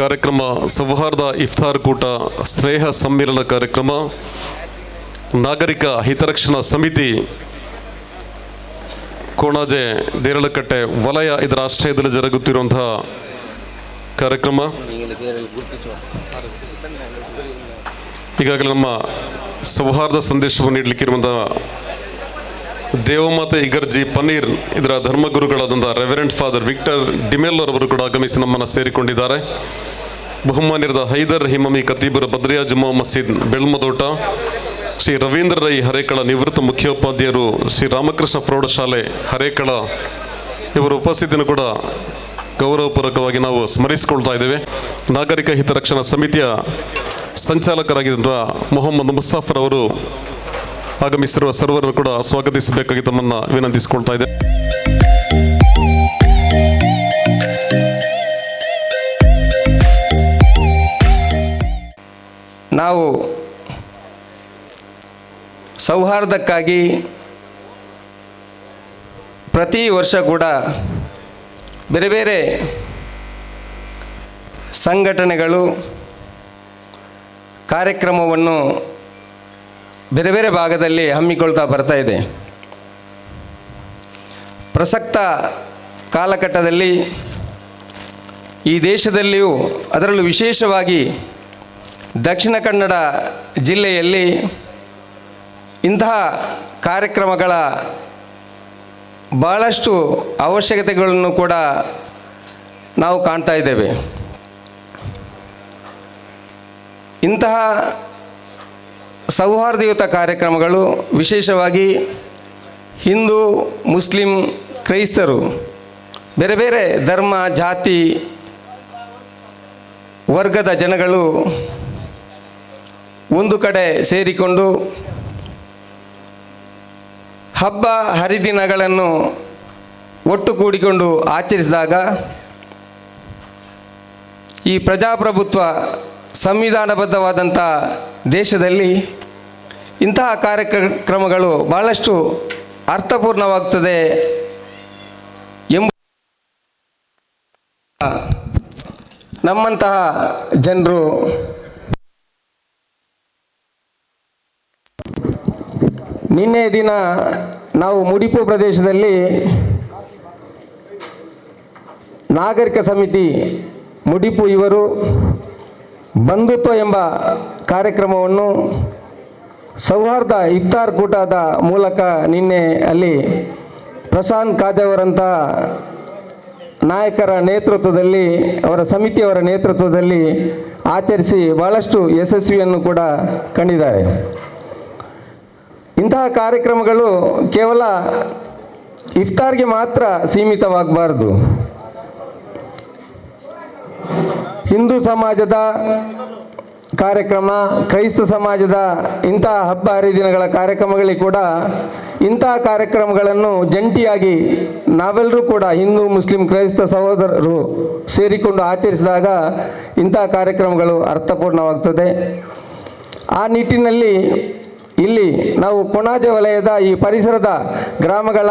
ಕಾರ್ಯಕ್ರಮ ಸೌಹಾರ್ದ ಇಫ್ತಾರ್ ಕೂಟ ಸ್ನೇಹ ಸಮ್ಮಿಲನ ಕಾರ್ಯಕ್ರಮ ನಾಗರಿಕ ಹಿತರಕ್ಷಣಾ ಸಮಿತಿ ಕೋಣಾಜೆ ದೇರಳಕಟ್ಟೆ ವಲಯ ಇದರ ಆಶ್ರಯದಲ್ಲಿ ಜರುಗುತ್ತಿರುವಂತಹ ಕಾರ್ಯಕ್ರಮ. ಈಗಾಗಲೇ ನಮ್ಮ ಸೌಹಾರ್ದ ಸಂದೇಶವನ್ನು ನೀಡಲಿಕ್ಕಿರುವಂತಹ ದೇವಮಾತೆ ಇಗರ್ಜಿ ಪನ್ನೀರ್ ಇದರ ಧರ್ಮಗುರುಗಳಾದಂಥ ರೆವರೆಂಟ್ ಫಾದರ್ ವಿಕ್ಟರ್ ಡಿಮೆಲ್ ಅವರು ಕೂಡ ಆಗಮಿಸಿ ನಮ್ಮನ್ನು ಸೇರಿಕೊಂಡಿದ್ದಾರೆ. ಬಹುಮಾನ್ಯರಾದ ಹೈದರ್ ಹಿಮಮಿ ಕತೀಬರ ಬದ್ರಿಯಾ ಜುಮ್ಮಾ ಮಸೀದ್ ಬೆಳ್ಮದೋಟ, ಶ್ರೀ ರವೀಂದ್ರ ರೈ ಹರೇಕಳ ನಿವೃತ್ತ ಮುಖ್ಯೋಪಾಧ್ಯಾಯರು, ಶ್ರೀ ರಾಮಕೃಷ್ಣ ಪ್ರೌಢಶಾಲೆ ಹರೇಕಳ ಇವರ ಉಪಸ್ಥಿತಿಯನ್ನು ಕೂಡ ಗೌರವಪೂರ್ವಕವಾಗಿ ನಾವು ಸ್ಮರಿಸಿಕೊಳ್ತಾ ಇದ್ದೇವೆ. ನಾಗರಿಕ ಹಿತರಕ್ಷಣಾ ಸಮಿತಿಯ ಸಂಚಾಲಕರಾಗಿದ್ದ ಮೊಹಮ್ಮದ್ ಮುಸ್ತಫರ್ ಅವರು ಆಗಮಿಸಿರುವ ಸರ್ವರನ್ನು ಕೂಡ ಸ್ವಾಗತಿಸಬೇಕಾಗಿ ತಮ್ಮನ್ನು ವಿನಂತಿಸಿಕೊಳ್ತಾ ಇದೆ. ನಾವು ಸೌಹಾರ್ದಕ್ಕಾಗಿ ಪ್ರತಿ ವರ್ಷ ಕೂಡ ಬೇರೆ ಬೇರೆ ಸಂಘಟನೆಗಳು ಕಾರ್ಯಕ್ರಮವನ್ನು ಬೇರೆ ಬೇರೆ ಭಾಗದಲ್ಲಿ ಹಮ್ಮಿಕೊಳ್ತಾ ಬರ್ತಾ ಇದೆ. ಪ್ರಸಕ್ತ ಕಾಲಘಟ್ಟದಲ್ಲಿ ಈ ದೇಶದಲ್ಲಿಯೂ ಅದರಲ್ಲೂ ವಿಶೇಷವಾಗಿ ದಕ್ಷಿಣ ಕನ್ನಡ ಜಿಲ್ಲೆಯಲ್ಲಿ ಇಂತಹ ಕಾರ್ಯಕ್ರಮಗಳ ಬಹಳಷ್ಟು ಅವಶ್ಯಕತೆಗಳನ್ನು ಕೂಡ ನಾವು ಕಾಣ್ತಾ ಇದ್ದೇವೆ. ಇಂತಹ ಸೌಹಾರ್ದಯುತ ಕಾರ್ಯಕ್ರಮಗಳು ವಿಶೇಷವಾಗಿ ಹಿಂದೂ, ಮುಸ್ಲಿಂ, ಕ್ರೈಸ್ತರು ಬೇರೆ ಬೇರೆ ಧರ್ಮ, ಜಾತಿ, ವರ್ಗದ ಜನಗಳು ಒಂದು ಕಡೆ ಸೇರಿಕೊಂಡು ಹಬ್ಬ ಹರಿದಿನಗಳನ್ನು ಒಟ್ಟುಗೂಡಿಕೊಂಡು ಆಚರಿಸಿದಾಗ ಈ ಪ್ರಜಾಪ್ರಭುತ್ವ ಸಂವಿಧಾನಬದ್ಧವಾದಂಥ ದೇಶದಲ್ಲಿ ಇಂತಹ ಕಾರ್ಯಕ್ರಮಗಳು ಬಹಳಷ್ಟು ಅರ್ಥಪೂರ್ಣವಾಗುತ್ತದೆ ಎಂಬ ನಮ್ಮಂತಹ ಜನರು ನಿನ್ನೆ ದಿನ ನಾವು ಮುಡಿಪು ಪ್ರದೇಶದಲ್ಲಿ ನಾಗರಿಕ ಸಮಿತಿ ಮುಡಿಪು ಇವರು ಬಂಧುತ್ವ ಎಂಬ ಕಾರ್ಯಕ್ರಮವನ್ನು ಸೌಹಾರ್ದ ಇಫ್ತಾರ್ ಕೂಟದ ಮೂಲಕ ನಿನ್ನೆ ಅಲ್ಲಿ ಪ್ರಶಾಂತ್ ಕಾಜಾವರಂಥ ನಾಯಕರ ನೇತೃತ್ವದಲ್ಲಿ, ಅವರ ಸಮಿತಿಯವರ ನೇತೃತ್ವದಲ್ಲಿ ಆಚರಿಸಿ ಬಹಳಷ್ಟು ಯಶಸ್ವಿಯನ್ನು ಕೂಡ ಕಂಡಿದ್ದಾರೆ. ಇಂತಹ ಕಾರ್ಯಕ್ರಮಗಳು ಕೇವಲ ಇಫ್ತಾರ್ಗೆ ಮಾತ್ರ ಸೀಮಿತವಾಗಬಾರ್ದು. ಹಿಂದೂ ಸಮಾಜದ ಕಾರ್ಯಕ್ರಮ, ಕ್ರೈಸ್ತ ಸಮಾಜದ ಇಂತಹ ಹಬ್ಬ ಹರಿದಿನಗಳ ಕಾರ್ಯಕ್ರಮಗಳಿಗೆ ಕೂಡ ಇಂತಹ ಕಾರ್ಯಕ್ರಮಗಳನ್ನು ಜಂಟಿಯಾಗಿ ನಾವೆಲ್ಲರೂ ಕೂಡ ಹಿಂದೂ, ಮುಸ್ಲಿಂ, ಕ್ರೈಸ್ತ ಸಹೋದರರು ಸೇರಿಕೊಂಡು ಆಚರಿಸಿದಾಗ ಇಂತಹ ಕಾರ್ಯಕ್ರಮಗಳು ಅರ್ಥಪೂರ್ಣವಾಗ್ತದೆ. ಆ ನಿಟ್ಟಿನಲ್ಲಿ ಇಲ್ಲಿ ನಾವು ಕೊಣಾಜೆ ವಲಯದ ಈ ಪರಿಸರದ ಗ್ರಾಮಗಳ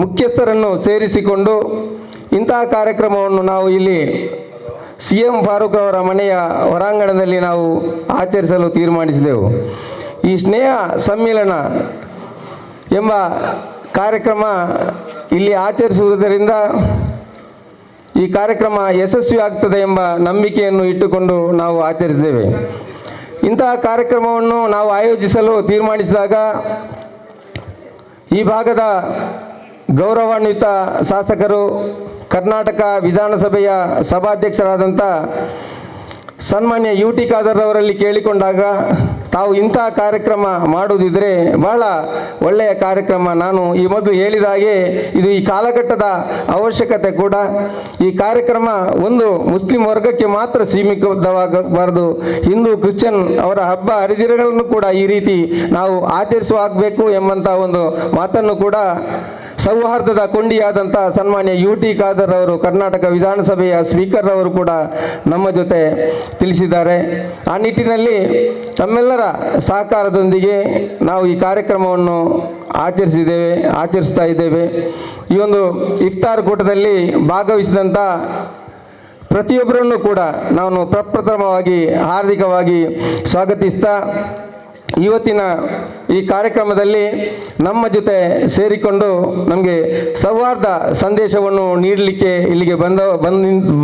ಮುಖ್ಯಸ್ಥರನ್ನು ಸೇರಿಸಿಕೊಂಡು ಇಂತಹ ಕಾರ್ಯಕ್ರಮವನ್ನು ನಾವು ಇಲ್ಲಿ CM ಫಾರೂಕ್ ಅವರ ಮನೆಯ ಹೊರಾಂಗಣದಲ್ಲಿ ನಾವು ಆಚರಿಸಲು ತೀರ್ಮಾನಿಸಿದೆವು. ಈ ಸ್ನೇಹ ಸಮ್ಮಿಲನ ಎಂಬ ಕಾರ್ಯಕ್ರಮ ಇಲ್ಲಿ ಆಚರಿಸುವುದರಿಂದ ಈ ಕಾರ್ಯಕ್ರಮ ಯಶಸ್ವಿ ಆಗ್ತದೆ ಎಂಬ ನಂಬಿಕೆಯನ್ನು ಇಟ್ಟುಕೊಂಡು ನಾವು ಆಚರಿಸಿದ್ದೇವೆ. ಇಂತಹ ಕಾರ್ಯಕ್ರಮವನ್ನು ನಾವು ಆಯೋಜಿಸಲು ತೀರ್ಮಾನಿಸಿದಾಗ ಈ ಭಾಗದ ಗೌರವಾನ್ವಿತ ಶಾಸಕರು, ಕರ್ನಾಟಕ ವಿಧಾನಸಭೆಯ ಸಭಾಧ್ಯಕ್ಷರಾದಂಥ ಸನ್ಮಾನ್ಯ UT ಖಾದರ್ ಅವರಲ್ಲಿ ಕೇಳಿಕೊಂಡಾಗ ತಾವು ಇಂತಹ ಕಾರ್ಯಕ್ರಮ ಮಾಡುವುದಿದ್ರೆ ಬಹಳ ಒಳ್ಳೆಯ ಕಾರ್ಯಕ್ರಮ, ನಾನು ಈ ಮೊದಲು ಹೇಳಿದ ಹಾಗೆ ಇದು ಈ ಕಾಲಘಟ್ಟದ ಅವಶ್ಯಕತೆ ಕೂಡ. ಈ ಕಾರ್ಯಕ್ರಮ ಒಂದು ಮುಸ್ಲಿಂ ವರ್ಗಕ್ಕೆ ಮಾತ್ರ ಸೀಮಿತವಾಗಬಾರದು, ಹಿಂದೂ, ಕ್ರಿಶ್ಚಿಯನ್ ಅವರ ಹಬ್ಬ ಹರಿದಿನಗಳನ್ನು ಕೂಡ ಈ ರೀತಿ ನಾವು ಆಚರಿಸುವಾಗಬೇಕು ಎಂಬಂಥ ಒಂದು ಮಾತನ್ನು ಕೂಡ ಸೌಹಾರ್ದದ ಕೊಂಡಿಯಾದಂಥ ಸನ್ಮಾನ್ಯ UT ಖಾದರ್ ಅವರು, ಕರ್ನಾಟಕ ವಿಧಾನಸಭೆಯ ಸ್ಪೀಕರ್ ಅವರು ಕೂಡ ನಮ್ಮ ಜೊತೆ ತಿಳಿಸಿದ್ದಾರೆ. ಆ ನಿಟ್ಟಿನಲ್ಲಿ ತಮ್ಮೆಲ್ಲರ ಸಹಕಾರದೊಂದಿಗೆ ನಾವು ಈ ಕಾರ್ಯಕ್ರಮವನ್ನು ಆಚರಿಸ್ತಾ ಇದ್ದೇವೆ. ಈ ಒಂದು ಇಫ್ತಾರ್ ಕೂಟದಲ್ಲಿ ಭಾಗವಹಿಸಿದಂಥ ಪ್ರತಿಯೊಬ್ಬರನ್ನು ಕೂಡ ನಾನು ಪ್ರಪ್ರಥಮವಾಗಿ ಹಾರ್ದಿಕವಾಗಿ ಸ್ವಾಗತಿಸ್ತಾ ಇವತ್ತಿನ ಈ ಕಾರ್ಯಕ್ರಮದಲ್ಲಿ ನಮ್ಮ ಜೊತೆ ಸೇರಿಕೊಂಡು ನಮಗೆ ಸೌಹಾರ್ದ ಸಂದೇಶವನ್ನು ನೀಡಲಿಕ್ಕೆ ಇಲ್ಲಿಗೆ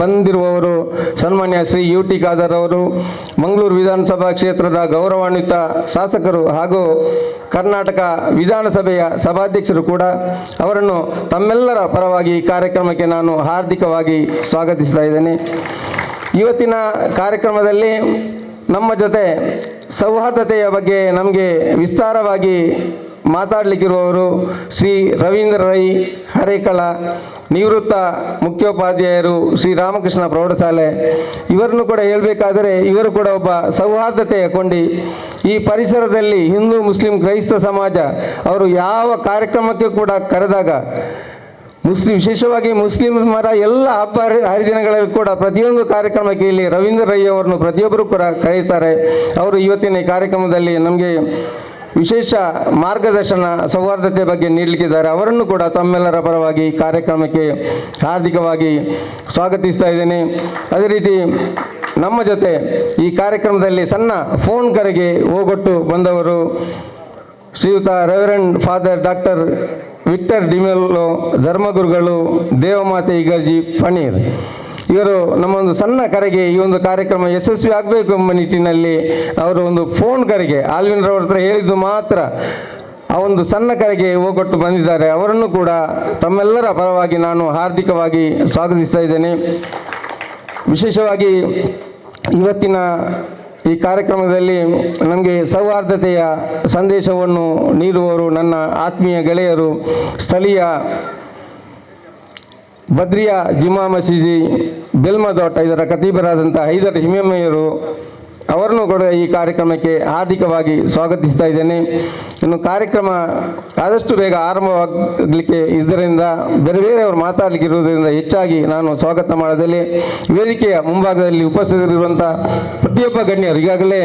ಬಂದಿರುವವರು ಸನ್ಮಾನ್ಯ ಶ್ರೀ ಯು ಟಿ ಖಾದರ್ ಅವರು, ಮಂಗಳೂರು ವಿಧಾನಸಭಾ ಕ್ಷೇತ್ರದ ಗೌರವಾನ್ವಿತ ಶಾಸಕರು ಹಾಗೂ ಕರ್ನಾಟಕ ವಿಧಾನಸಭೆಯ ಸಭಾಧ್ಯಕ್ಷರು ಕೂಡ. ಅವರನ್ನು ತಮ್ಮೆಲ್ಲರ ಪರವಾಗಿ ಈ ಕಾರ್ಯಕ್ರಮಕ್ಕೆ ನಾನು ಹಾರ್ದಿಕವಾಗಿ ಸ್ವಾಗತಿಸ್ತಾ ಇದ್ದೇನೆ. ಇವತ್ತಿನ ಕಾರ್ಯಕ್ರಮದಲ್ಲಿ ನಮ್ಮ ಜೊತೆ ಸೌಹಾರ್ದತೆಯ ಬಗ್ಗೆ ನಮಗೆ ವಿಸ್ತಾರವಾಗಿ ಮಾತಾಡಲಿಕ್ಕಿರುವವರು ಶ್ರೀ ರವೀಂದ್ರ ರೈ ಹರೇಕಳ, ನಿವೃತ್ತ ಮುಖ್ಯೋಪಾಧ್ಯಾಯರು, ಶ್ರೀ ರಾಮಕೃಷ್ಣ ಪ್ರೌಢಶಾಲೆ. ಇವರನ್ನು ಕೂಡ ಹೇಳಬೇಕಾದರೆ ಇವರು ಕೂಡ ಒಬ್ಬ ಸೌಹಾರ್ದತೆಯ ಕೊಂಡಿ. ಈ ಪರಿಸರದಲ್ಲಿ ಹಿಂದೂ, ಮುಸ್ಲಿಂ, ಕ್ರೈಸ್ತ ಸಮಾಜ ಅವರು ಯಾವ ಕಾರ್ಯಕ್ರಮಕ್ಕೆ ಕೂಡ ಕರೆದಾಗ ವಿಶೇಷವಾಗಿ ಮುಸ್ಲಿಮರ ಎಲ್ಲ ಹಬ್ಬ ಹರಿದಿನಗಳಲ್ಲಿ ಕೂಡ ಪ್ರತಿಯೊಂದು ಕಾರ್ಯಕ್ರಮಕ್ಕೆ ಇಲ್ಲಿ ರವೀಂದ್ರ ರೈ ಅವರನ್ನು ಪ್ರತಿಯೊಬ್ಬರು ಕೂಡ ಕರೆಯುತ್ತಾರೆ. ಅವರು ಇವತ್ತಿನ ಈ ಕಾರ್ಯಕ್ರಮದಲ್ಲಿ ನಮಗೆ ವಿಶೇಷ ಮಾರ್ಗದರ್ಶನ ಸೌಹಾರ್ದತೆ ಬಗ್ಗೆ ನೀಡಲಿಕ್ಕಿದ್ದಾರೆ. ಅವರನ್ನು ಕೂಡ ತಮ್ಮೆಲ್ಲರ ಪರವಾಗಿ ಕಾರ್ಯಕ್ರಮಕ್ಕೆ ಹಾರ್ದಿಕವಾಗಿ ಸ್ವಾಗತಿಸ್ತಾ ಇದ್ದೇನೆ. ಅದೇ ರೀತಿ ನಮ್ಮ ಜೊತೆ ಈ ಕಾರ್ಯಕ್ರಮದಲ್ಲಿ ಸಣ್ಣ ಫೋನ್ ಕರೆಗೆ ಓಗೊಟ್ಟು ಬಂದವರು ಶ್ರೀಯುತ reverend father doctor Victor D'Mello, ಧರ್ಮಗುರುಗಳು, ದೇವಮಾತೆ ಇಗರ್ಜಿ ಪಣೀರ್. ಇವರು ನಮ್ಮೊಂದು ಸಣ್ಣ ಕರೆಗೆ ಈ ಒಂದು ಕಾರ್ಯಕ್ರಮ ಯಶಸ್ವಿ ಆಗಬೇಕು ಎಂಬ ನಿಟ್ಟಿನಲ್ಲಿ ಅವರು ಒಂದು ಫೋನ್ ಕರೆಗೆ ಆಲ್ವಿನ್ರವ್ರ ಹತ್ರ ಹೇಳಿದ್ದು ಮಾತ್ರ ಆ ಒಂದು ಸಣ್ಣ ಕರೆಗೆ ಹೋಗೊಟ್ಟು ಬಂದಿದ್ದಾರೆ. ಅವರನ್ನು ಕೂಡ ತಮ್ಮೆಲ್ಲರ ಪರವಾಗಿ ನಾನು ಹಾರ್ದಿಕವಾಗಿ ಸ್ವಾಗತಿಸ್ತಾ ಇದ್ದೇನೆ. ವಿಶೇಷವಾಗಿ ಇವತ್ತಿನ ಈ ಕಾರ್ಯಕ್ರಮದಲ್ಲಿ ನಮಗೆ ಸೌಹಾರ್ದತೆಯ ಸಂದೇಶವನ್ನು ನೀಡುವವರು ನನ್ನ ಆತ್ಮೀಯ ಗೆಳೆಯರು, ಸ್ಥಳೀಯ ಬದ್ರಿಯಾ ಜುಮಾ ಮಸೀದಿ ಬೆಲ್ಮದೋಟ ಇದರ ಖತೀಬರಾದಂಥ ಹೈದರ್ ಹಿಮಮಯ್ಯರು. ಅವರನ್ನು ಕೂಡ ಈ ಕಾರ್ಯಕ್ರಮಕ್ಕೆ ಹಾರ್ದಿಕವಾಗಿ ಸ್ವಾಗತಿಸ್ತಾ ಇದ್ದೇನೆ. ಇನ್ನು ಕಾರ್ಯಕ್ರಮ ಆದಷ್ಟು ಬೇಗ ಆರಂಭವಾಗಲಿಕ್ಕೆ ಇದರಿಂದ ಬೇರೆ ಬೇರೆಯವರು ಮಾತಾಡಲಿಕ್ಕೆ ಇರುವುದರಿಂದ ಹೆಚ್ಚಾಗಿ ನಾನು ಸ್ವಾಗತ ಮಾಡೋದಲ್ಲಿ ವೇದಿಕೆಯ ಮುಂಭಾಗದಲ್ಲಿ ಉಪಸ್ಥಿತರಿರುವಂಥ ಪ್ರತಿಯೊಬ್ಬ ಗಣ್ಯರು, ಈಗಾಗಲೇ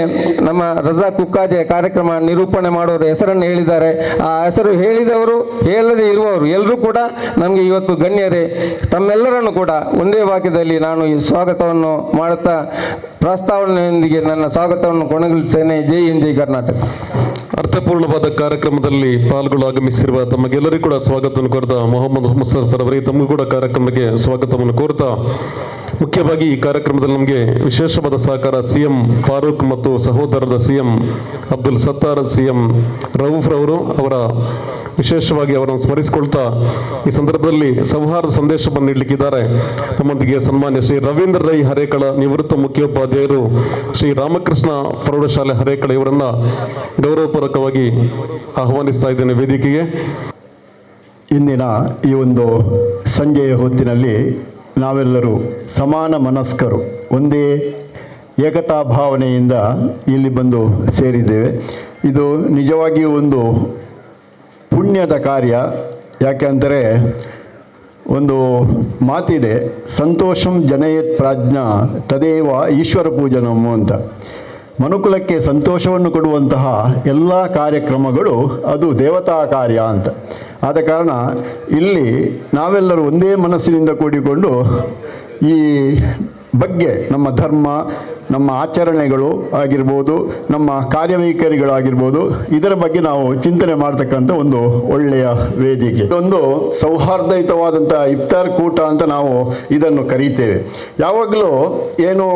ನಮ್ಮ ರಜಾಕ್ ಕುಕ್ಕಾಜೆ ಕಾರ್ಯಕ್ರಮ ನಿರೂಪಣೆ ಮಾಡೋರು ಹೆಸರನ್ನು ಹೇಳಿದ್ದಾರೆ. ಆ ಹೆಸರು ಹೇಳಿದವರು, ಹೇಳದೇ ಇರುವವರು ಎಲ್ಲರೂ ಕೂಡ ನಮಗೆ ಇವತ್ತು ಗಣ್ಯರೇ. ತಮ್ಮೆಲ್ಲರನ್ನು ಕೂಡ ಒಂದೇ ವಾಕ್ಯದಲ್ಲಿ ನಾನು ಈ ಸ್ವಾಗತವನ್ನು ಮಾಡುತ್ತಾ ಪ್ರಸ್ತಾವನೆಯೊಂದಿಗೆ ನನ್ನ ಸ್ವಾಗತವನ್ನು ಕೊನೆಗೊಳಿಸುತ್ತೇನೆ. ಜೈ ಹಿಂದ್, ಜೈ ಕರ್ನಾಟಕ. ಅರ್ಥಪೂರ್ಣವಾದ ಕಾರ್ಯಕ್ರಮದಲ್ಲಿ ಪಾಲ್ಗೊಳ್ಳ ಆಗಮಿಸಿರುವ ತಮಗೆಲ್ಲರಿಗೂ ಕೂಡ ಸ್ವಾಗತವನ್ನು ಕೋರ್ತಾ ಮೊಹಮ್ಮದ್ ಮುಸ್ತಫರ್ ಅವರಿಗೆ ತಮಗೂ ಕೂಡ ಕಾರ್ಯಕ್ರಮಕ್ಕೆ ಸ್ವಾಗತವನ್ನು ಕೋರ್ತಾ, ಮುಖ್ಯವಾಗಿ ಈ ಕಾರ್ಯಕ್ರಮದಲ್ಲಿ ನಮಗೆ ವಿಶೇಷವಾದ ಸಹಕಾರ ಸಿಎಂ ಫಾರೂಕ್ ಮತ್ತು ಸಹೋದರದ ಸಿಎಂ ಅಬ್ದುಲ್ ಸತ್ತಾರ್, ಸಿಎಂ ರೌಫ್ ರವರು ಅವರ ವಿಶೇಷವಾಗಿ ಅವರನ್ನು ಸ್ಮರಿಸಿಕೊಳ್ತಾ ಈ ಸಂದರ್ಭದಲ್ಲಿ ಸೌಹಾರ್ದ ಸಂದೇಶವನ್ನು ನೀಡಲಿಕ್ಕಿದ್ದಾರೆ. ನಮ್ಮೊಂದಿಗೆ ಸನ್ಮಾನ್ಯ ಶ್ರೀ ರವೀಂದ್ರ ರೈ ಹರೇಕಳ, ನಿವೃತ್ತ ಮುಖ್ಯೋಪಾಧ್ಯಾಯರು, ಶ್ರೀ ರಾಮಕೃಷ್ಣ ಪ್ರೌಢಶಾಲೆ ಹರೇಕಳ ಇವರನ್ನ ಗೌರವಪೂರ್ವಕವಾಗಿ ಆಹ್ವಾನಿಸ್ತಾ ಇದ್ದೇನೆ ವೇದಿಕೆಗೆ. ಇಂದಿನ ಈ ಒಂದು ಸಂಜೆಯ ಹೊತ್ತಿನಲ್ಲಿ ನಾವೆಲ್ಲರೂ ಸಮಾನ ಮನಸ್ಕರು, ಒಂದೇ ಏಕತಾ ಭಾವನೆಯಿಂದ ಇಲ್ಲಿ ಬಂದು ಸೇರಿದ್ದೇವೆ. ಇದು ನಿಜವಾಗಿಯೂ ಒಂದು ಪುಣ್ಯದ ಕಾರ್ಯ. ಯಾಕೆಂದರೆ ಒಂದು ಮಾತಿದೆ, ಸಂತೋಷಂ ಜನಯತ್ ಪ್ರಾಜ್ಞಾ ತದೇವ ಈಶ್ವರ ಪೂಜನಂ ಅಂತ. ಮನುಕುಲಕ್ಕೆ ಸಂತೋಷವನ್ನು ಕೊಡುವಂತಹ ಎಲ್ಲ ಕಾರ್ಯಕ್ರಮಗಳು ಅದು ದೇವತಾ ಕಾರ್ಯ ಅಂತ. ಆದ ಕಾರಣ ಇಲ್ಲಿ ನಾವೆಲ್ಲರೂ ಒಂದೇ ಮನಸ್ಸಿನಿಂದ ಕೂಡಿಕೊಂಡು ಈ ಬಗ್ಗೆ ನಮ್ಮ ಧರ್ಮ, ನಮ್ಮ ಆಚರಣೆಗಳು ಆಗಿರ್ಬೋದು, ನಮ್ಮ ಕಾರ್ಯವೈಖರಿಗಳಾಗಿರ್ಬೋದು, ಇದರ ಬಗ್ಗೆ ನಾವು ಚಿಂತನೆ ಮಾಡ್ತಕ್ಕಂಥ ಒಂದು ಒಳ್ಳೆಯ ವೇದಿಕೆ. ಇದೊಂದು ಸೌಹಾರ್ದಯುತವಾದಂಥ ಇಫ್ತಾರ್ ಕೂಟ ಅಂತ ನಾವು ಇದನ್ನು ಕರೀತೇವೆ. ಯಾವಾಗಲೂ ಏನು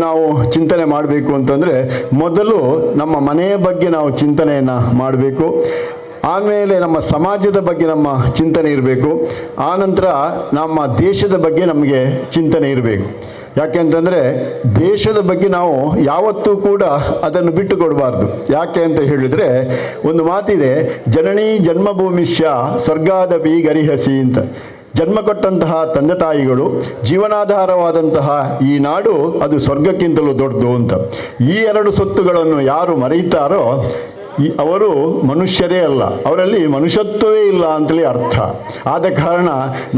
ನಾವು ಚಿಂತನೆ ಮಾಡಬೇಕು ಅಂತಂದರೆ, ಮೊದಲು ನಮ್ಮ ಮನೆಯ ಬಗ್ಗೆ ನಾವು ಚಿಂತನೆಯನ್ನು ಮಾಡಬೇಕು. ಆಮೇಲೆ ನಮ್ಮ ಸಮಾಜದ ಬಗ್ಗೆ ನಮ್ಮ ಚಿಂತನೆ ಇರಬೇಕು. ಆನಂತರ ನಮ್ಮ ದೇಶದ ಬಗ್ಗೆ ನಮಗೆ ಚಿಂತನೆ ಇರಬೇಕು. ಯಾಕೆಂತಂದರೆ ದೇಶದ ಬಗ್ಗೆ ನಾವು ಯಾವತ್ತೂ ಕೂಡ ಅದನ್ನು ಬಿಟ್ಟು ಕೊಡಬಾರ್ದು. ಯಾಕೆ ಅಂತ ಹೇಳಿದರೆ, ಒಂದು ಮಾತಿದೆ, ಜನನೀ ಜನ್ಮಭೂಮಿಷ್ಯ ಸ್ವರ್ಗಾದಪಿ ಗರಿಹಸಿ ಅಂತ. ಜನ್ಮ ಕೊಟ್ಟಂತಹ ತಂದೆ ತಾಯಿಗಳು, ಜೀವನಾಧಾರವಾದಂತಹ ಈ ನಾಡು ಅದು ಸ್ವರ್ಗಕ್ಕಿಂತಲೂ ದೊಡ್ಡದು ಅಂತ. ಈ ಎರಡು ಸೊತ್ತುಗಳನ್ನು ಯಾರು ಮರೆಯುತ್ತಾರೋ ಅವರು ಮನುಷ್ಯರೇ ಅಲ್ಲ, ಅವರಲ್ಲಿ ಮನುಷ್ಯತ್ವವೇ ಇಲ್ಲ ಅಂತಲೇ ಅರ್ಥ. ಆದ ಕಾರಣ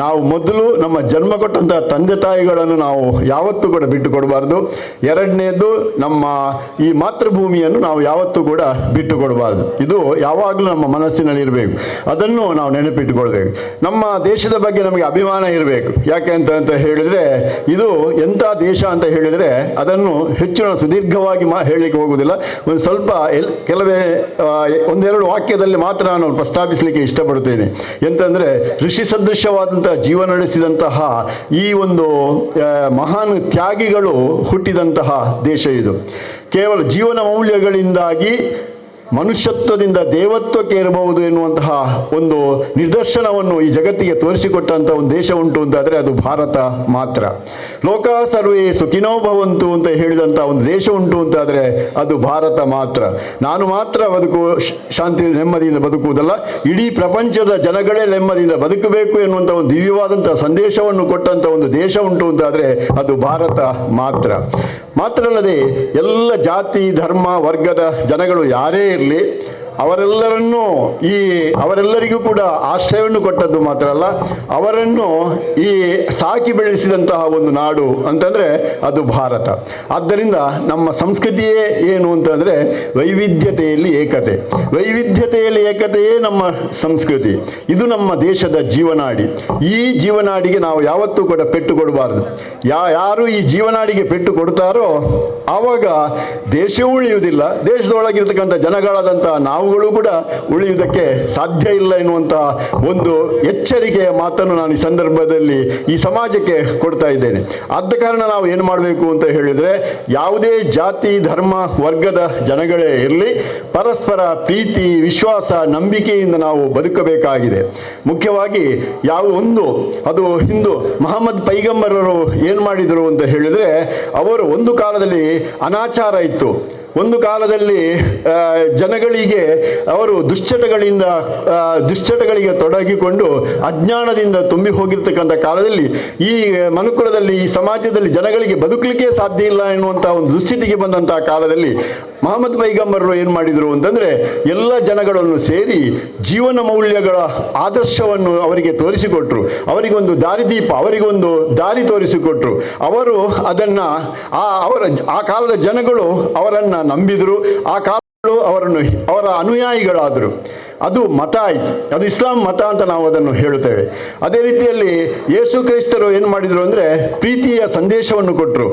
ನಾವು ಮೊದಲು ನಮ್ಮ ಜನ್ಮ ಕೊಟ್ಟಂತಹ ತಂದೆ ತಾಯಿಗಳನ್ನು ನಾವು ಯಾವತ್ತೂ ಕೂಡ ಬಿಟ್ಟು ಕೊಡಬಾರ್ದು. ಎರಡನೇದು, ನಮ್ಮ ಈ ಮಾತೃಭೂಮಿಯನ್ನು ನಾವು ಯಾವತ್ತೂ ಕೂಡ ಬಿಟ್ಟು ಕೊಡಬಾರ್ದು. ಇದು ಯಾವಾಗಲೂ ನಮ್ಮ ಮನಸ್ಸಿನಲ್ಲಿ ಇರಬೇಕು, ಅದನ್ನು ನಾವು ನೆನಪಿಟ್ಟುಕೊಳ್ಬೇಕು. ನಮ್ಮ ದೇಶದ ಬಗ್ಗೆ ನಮಗೆ ಅಭಿಮಾನ ಇರಬೇಕು. ಯಾಕೆ ಅಂತ ಹೇಳಿದರೆ, ಇದು ಎಂಥ ದೇಶ ಅಂತ ಹೇಳಿದರೆ ಅದನ್ನು ಹೆಚ್ಚು ಸುದೀರ್ಘವಾಗಿ ಹೇಳಲಿಕ್ಕೆ ಹೋಗುವುದಿಲ್ಲ. ಒಂದು ಸ್ವಲ್ಪ ಕೆಲವೇ ಒಂದೆರಡು ವಾಕ್ಯದಲ್ಲಿ ಮಾತ್ರ ನಾನು ಪ್ರಸ್ತಾಪಿಸಲಿಕ್ಕೆ ಇಷ್ಟಪಡುತ್ತೇನೆ. ಎಂತಂದರೆ, ಋಷಿ ಸದೃಶವಾದಂತಹ ಜೀವನ ನಡೆಸಿದಂತಹ ಈ ಒಂದು ಮಹಾನ್ ತ್ಯಾಗಿಗಳು ಹುಟ್ಟಿದಂತಹ ದೇಶ ಇದು. ಕೇವಲ ಜೀವನ ಮೌಲ್ಯಗಳಿಂದಾಗಿ ಮನುಷ್ಯತ್ವದಿಂದ ದೇವತ್ವಕ್ಕೆ ಇರಬಹುದು ಎನ್ನುವಂತಹ ಒಂದು ನಿದರ್ಶನವನ್ನು ಈ ಜಗತ್ತಿಗೆ ತೋರಿಸಿಕೊಟ್ಟಂಥ ಒಂದು ದೇಶ ಉಂಟು ಅಂತಾದರೆ ಅದು ಭಾರತ ಮಾತ್ರ. ಲೋಕ ಸರ್ವೇ ಸುಖಿನೋ ಭವಂತು ಅಂತ ಹೇಳಿದಂಥ ಒಂದು ದೇಶ ಉಂಟು ಅಂತಾದರೆ ಅದು ಭಾರತ ಮಾತ್ರ. ನಾನು ಮಾತ್ರ ಶಾಂತಿ ನೆಮ್ಮದಿಯಿಂದ ಬದುಕುವುದಲ್ಲ, ಇಡೀ ಪ್ರಪಂಚದ ಜನಗಳೇ ನೆಮ್ಮದಿಯಿಂದ ಬದುಕಬೇಕು ಎನ್ನುವಂಥ ಒಂದು ದಿವ್ಯವಾದಂಥ ಸಂದೇಶವನ್ನು ಕೊಟ್ಟಂಥ ಒಂದು ದೇಶ ಉಂಟು ಅಂತಾದರೆ ಅದು ಭಾರತ ಮಾತ್ರ ಅಲ್ಲದೆ ಎಲ್ಲ ಜಾತಿ ಧರ್ಮ ವರ್ಗದ ಜನಗಳು ಯಾರೇ ಇರಲಿ ಅವರೆಲ್ಲರಿಗೂ ಕೂಡ ಆಶ್ರಯವನ್ನು ಕೊಟ್ಟದ್ದು ಮಾತ್ರ ಅಲ್ಲ, ಅವರನ್ನು ಈ ಸಾಕಿ ಬೆಳೆಸಿದಂತಹ ಒಂದು ನಾಡು ಅಂತಂದರೆ ಅದು ಭಾರತ. ಆದ್ದರಿಂದ ನಮ್ಮ ಸಂಸ್ಕೃತಿಯೇ ಏನು ಅಂತಂದರೆ ವೈವಿಧ್ಯತೆಯಲ್ಲಿ ಏಕತೆಯೇ ನಮ್ಮ ಸಂಸ್ಕೃತಿ. ಇದು ನಮ್ಮ ದೇಶದ ಜೀವನಾಡಿ. ಈ ಜೀವನಾಡಿಗೆ ನಾವು ಯಾವತ್ತೂ ಕೂಡ ಪೆಟ್ಟು ಕೊಡಬಾರ್ದು. ಯಾರು ಈ ಜೀವನಾಡಿಗೆ ಪೆಟ್ಟು ಕೊಡ್ತಾರೋ ಆವಾಗ ದೇಶವೂ ಉಳಿಯುವುದಿಲ್ಲ, ದೇಶದೊಳಗಿರ್ತಕ್ಕಂಥ ಜನಗಳಾದಂಥ ನಾವುಗಳು ಕೂಡ ಉಳಿಯುವುದಕ್ಕೆ ಸಾಧ್ಯ ಇಲ್ಲ ಎನ್ನುವಂತಹ ಒಂದು ಎಚ್ಚರಿಕೆಯ ಮಾತನ್ನು ನಾನು ಈ ಸಂದರ್ಭದಲ್ಲಿ ಈ ಸಮಾಜಕ್ಕೆ ಕೊಡ್ತಾ ಇದ್ದೇನೆ. ಆದ ಕಾರಣ ನಾವು ಏನು ಮಾಡಬೇಕು ಅಂತ ಹೇಳಿದರೆ, ಯಾವುದೇ ಜಾತಿ ಧರ್ಮ ವರ್ಗದ ಜನಗಳೇ ಇರಲಿ, ಪರಸ್ಪರ ಪ್ರೀತಿ ವಿಶ್ವಾಸ ನಂಬಿಕೆಯಿಂದ ನಾವು ಬದುಕಬೇಕಾಗಿದೆ. ಮುಖ್ಯವಾಗಿ ಅದು ಹಿಂದೂ ಮಹಮ್ಮದ್ ಪೈಗಂಬರರು ಏನು ಮಾಡಿದರು ಅಂತ ಹೇಳಿದರೆ, ಅವರು ಒಂದು ಕಾಲದಲ್ಲಿ ಅನಾಚಾರ ಇತ್ತು. ಒಂದು ಕಾಲದಲ್ಲಿ ಜನಗಳಿಗೆ ಅವರು ದುಶ್ಚಟಗಳಿಗೆ ತೊಡಗಿಕೊಂಡು ಅಜ್ಞಾನದಿಂದ ತುಂಬಿ ಹೋಗಿರ್ತಕ್ಕಂಥ ಕಾಲದಲ್ಲಿ ಈ ಮನುಕುಲದಲ್ಲಿ ಈ ಸಮಾಜದಲ್ಲಿ ಜನಗಳಿಗೆ ಬದುಕಲಿಕ್ಕೆ ಸಾಧ್ಯ ಇಲ್ಲ ಎನ್ನುವಂಥ ಒಂದು ದುಸ್ಥಿತಿಗೆ ಬಂದಂತಹ ಕಾಲದಲ್ಲಿ ಮಹಮ್ಮದ್ ಪೈಗಂಬರರು ಏನು ಮಾಡಿದರು ಅಂತಂದರೆ, ಎಲ್ಲ ಜನಗಳನ್ನು ಸೇರಿ ಜೀವನ ಮೌಲ್ಯಗಳ ಆದರ್ಶವನ್ನು ಅವರಿಗೆ ತೋರಿಸಿಕೊಟ್ರು. ಅವರಿಗೊಂದು ದಾರಿದೀಪ, ಅವರಿಗೊಂದು ದಾರಿ ತೋರಿಸಿಕೊಟ್ರು. ಅವರು ಅದನ್ನು ಆ ಕಾಲದ ಜನಗಳು ಅವರನ್ನು ನಂಬಿದರು. ಆ ಕಾಲಗಳು ಅವರ ಅನುಯಾಯಿಗಳಾದರು. ಅದು ಮತ ಆಯಿತು, ಅದು ಇಸ್ಲಾಂ ಮತ ಅಂತ ನಾವು ಅದನ್ನು ಹೇಳುತ್ತೇವೆ. ಅದೇ ರೀತಿಯಲ್ಲಿ ಯೇಸು ಕ್ರೈಸ್ತರು ಏನು ಮಾಡಿದರು ಅಂದರೆ, ಪ್ರೀತಿಯ ಸಂದೇಶವನ್ನು ಕೊಟ್ಟರು.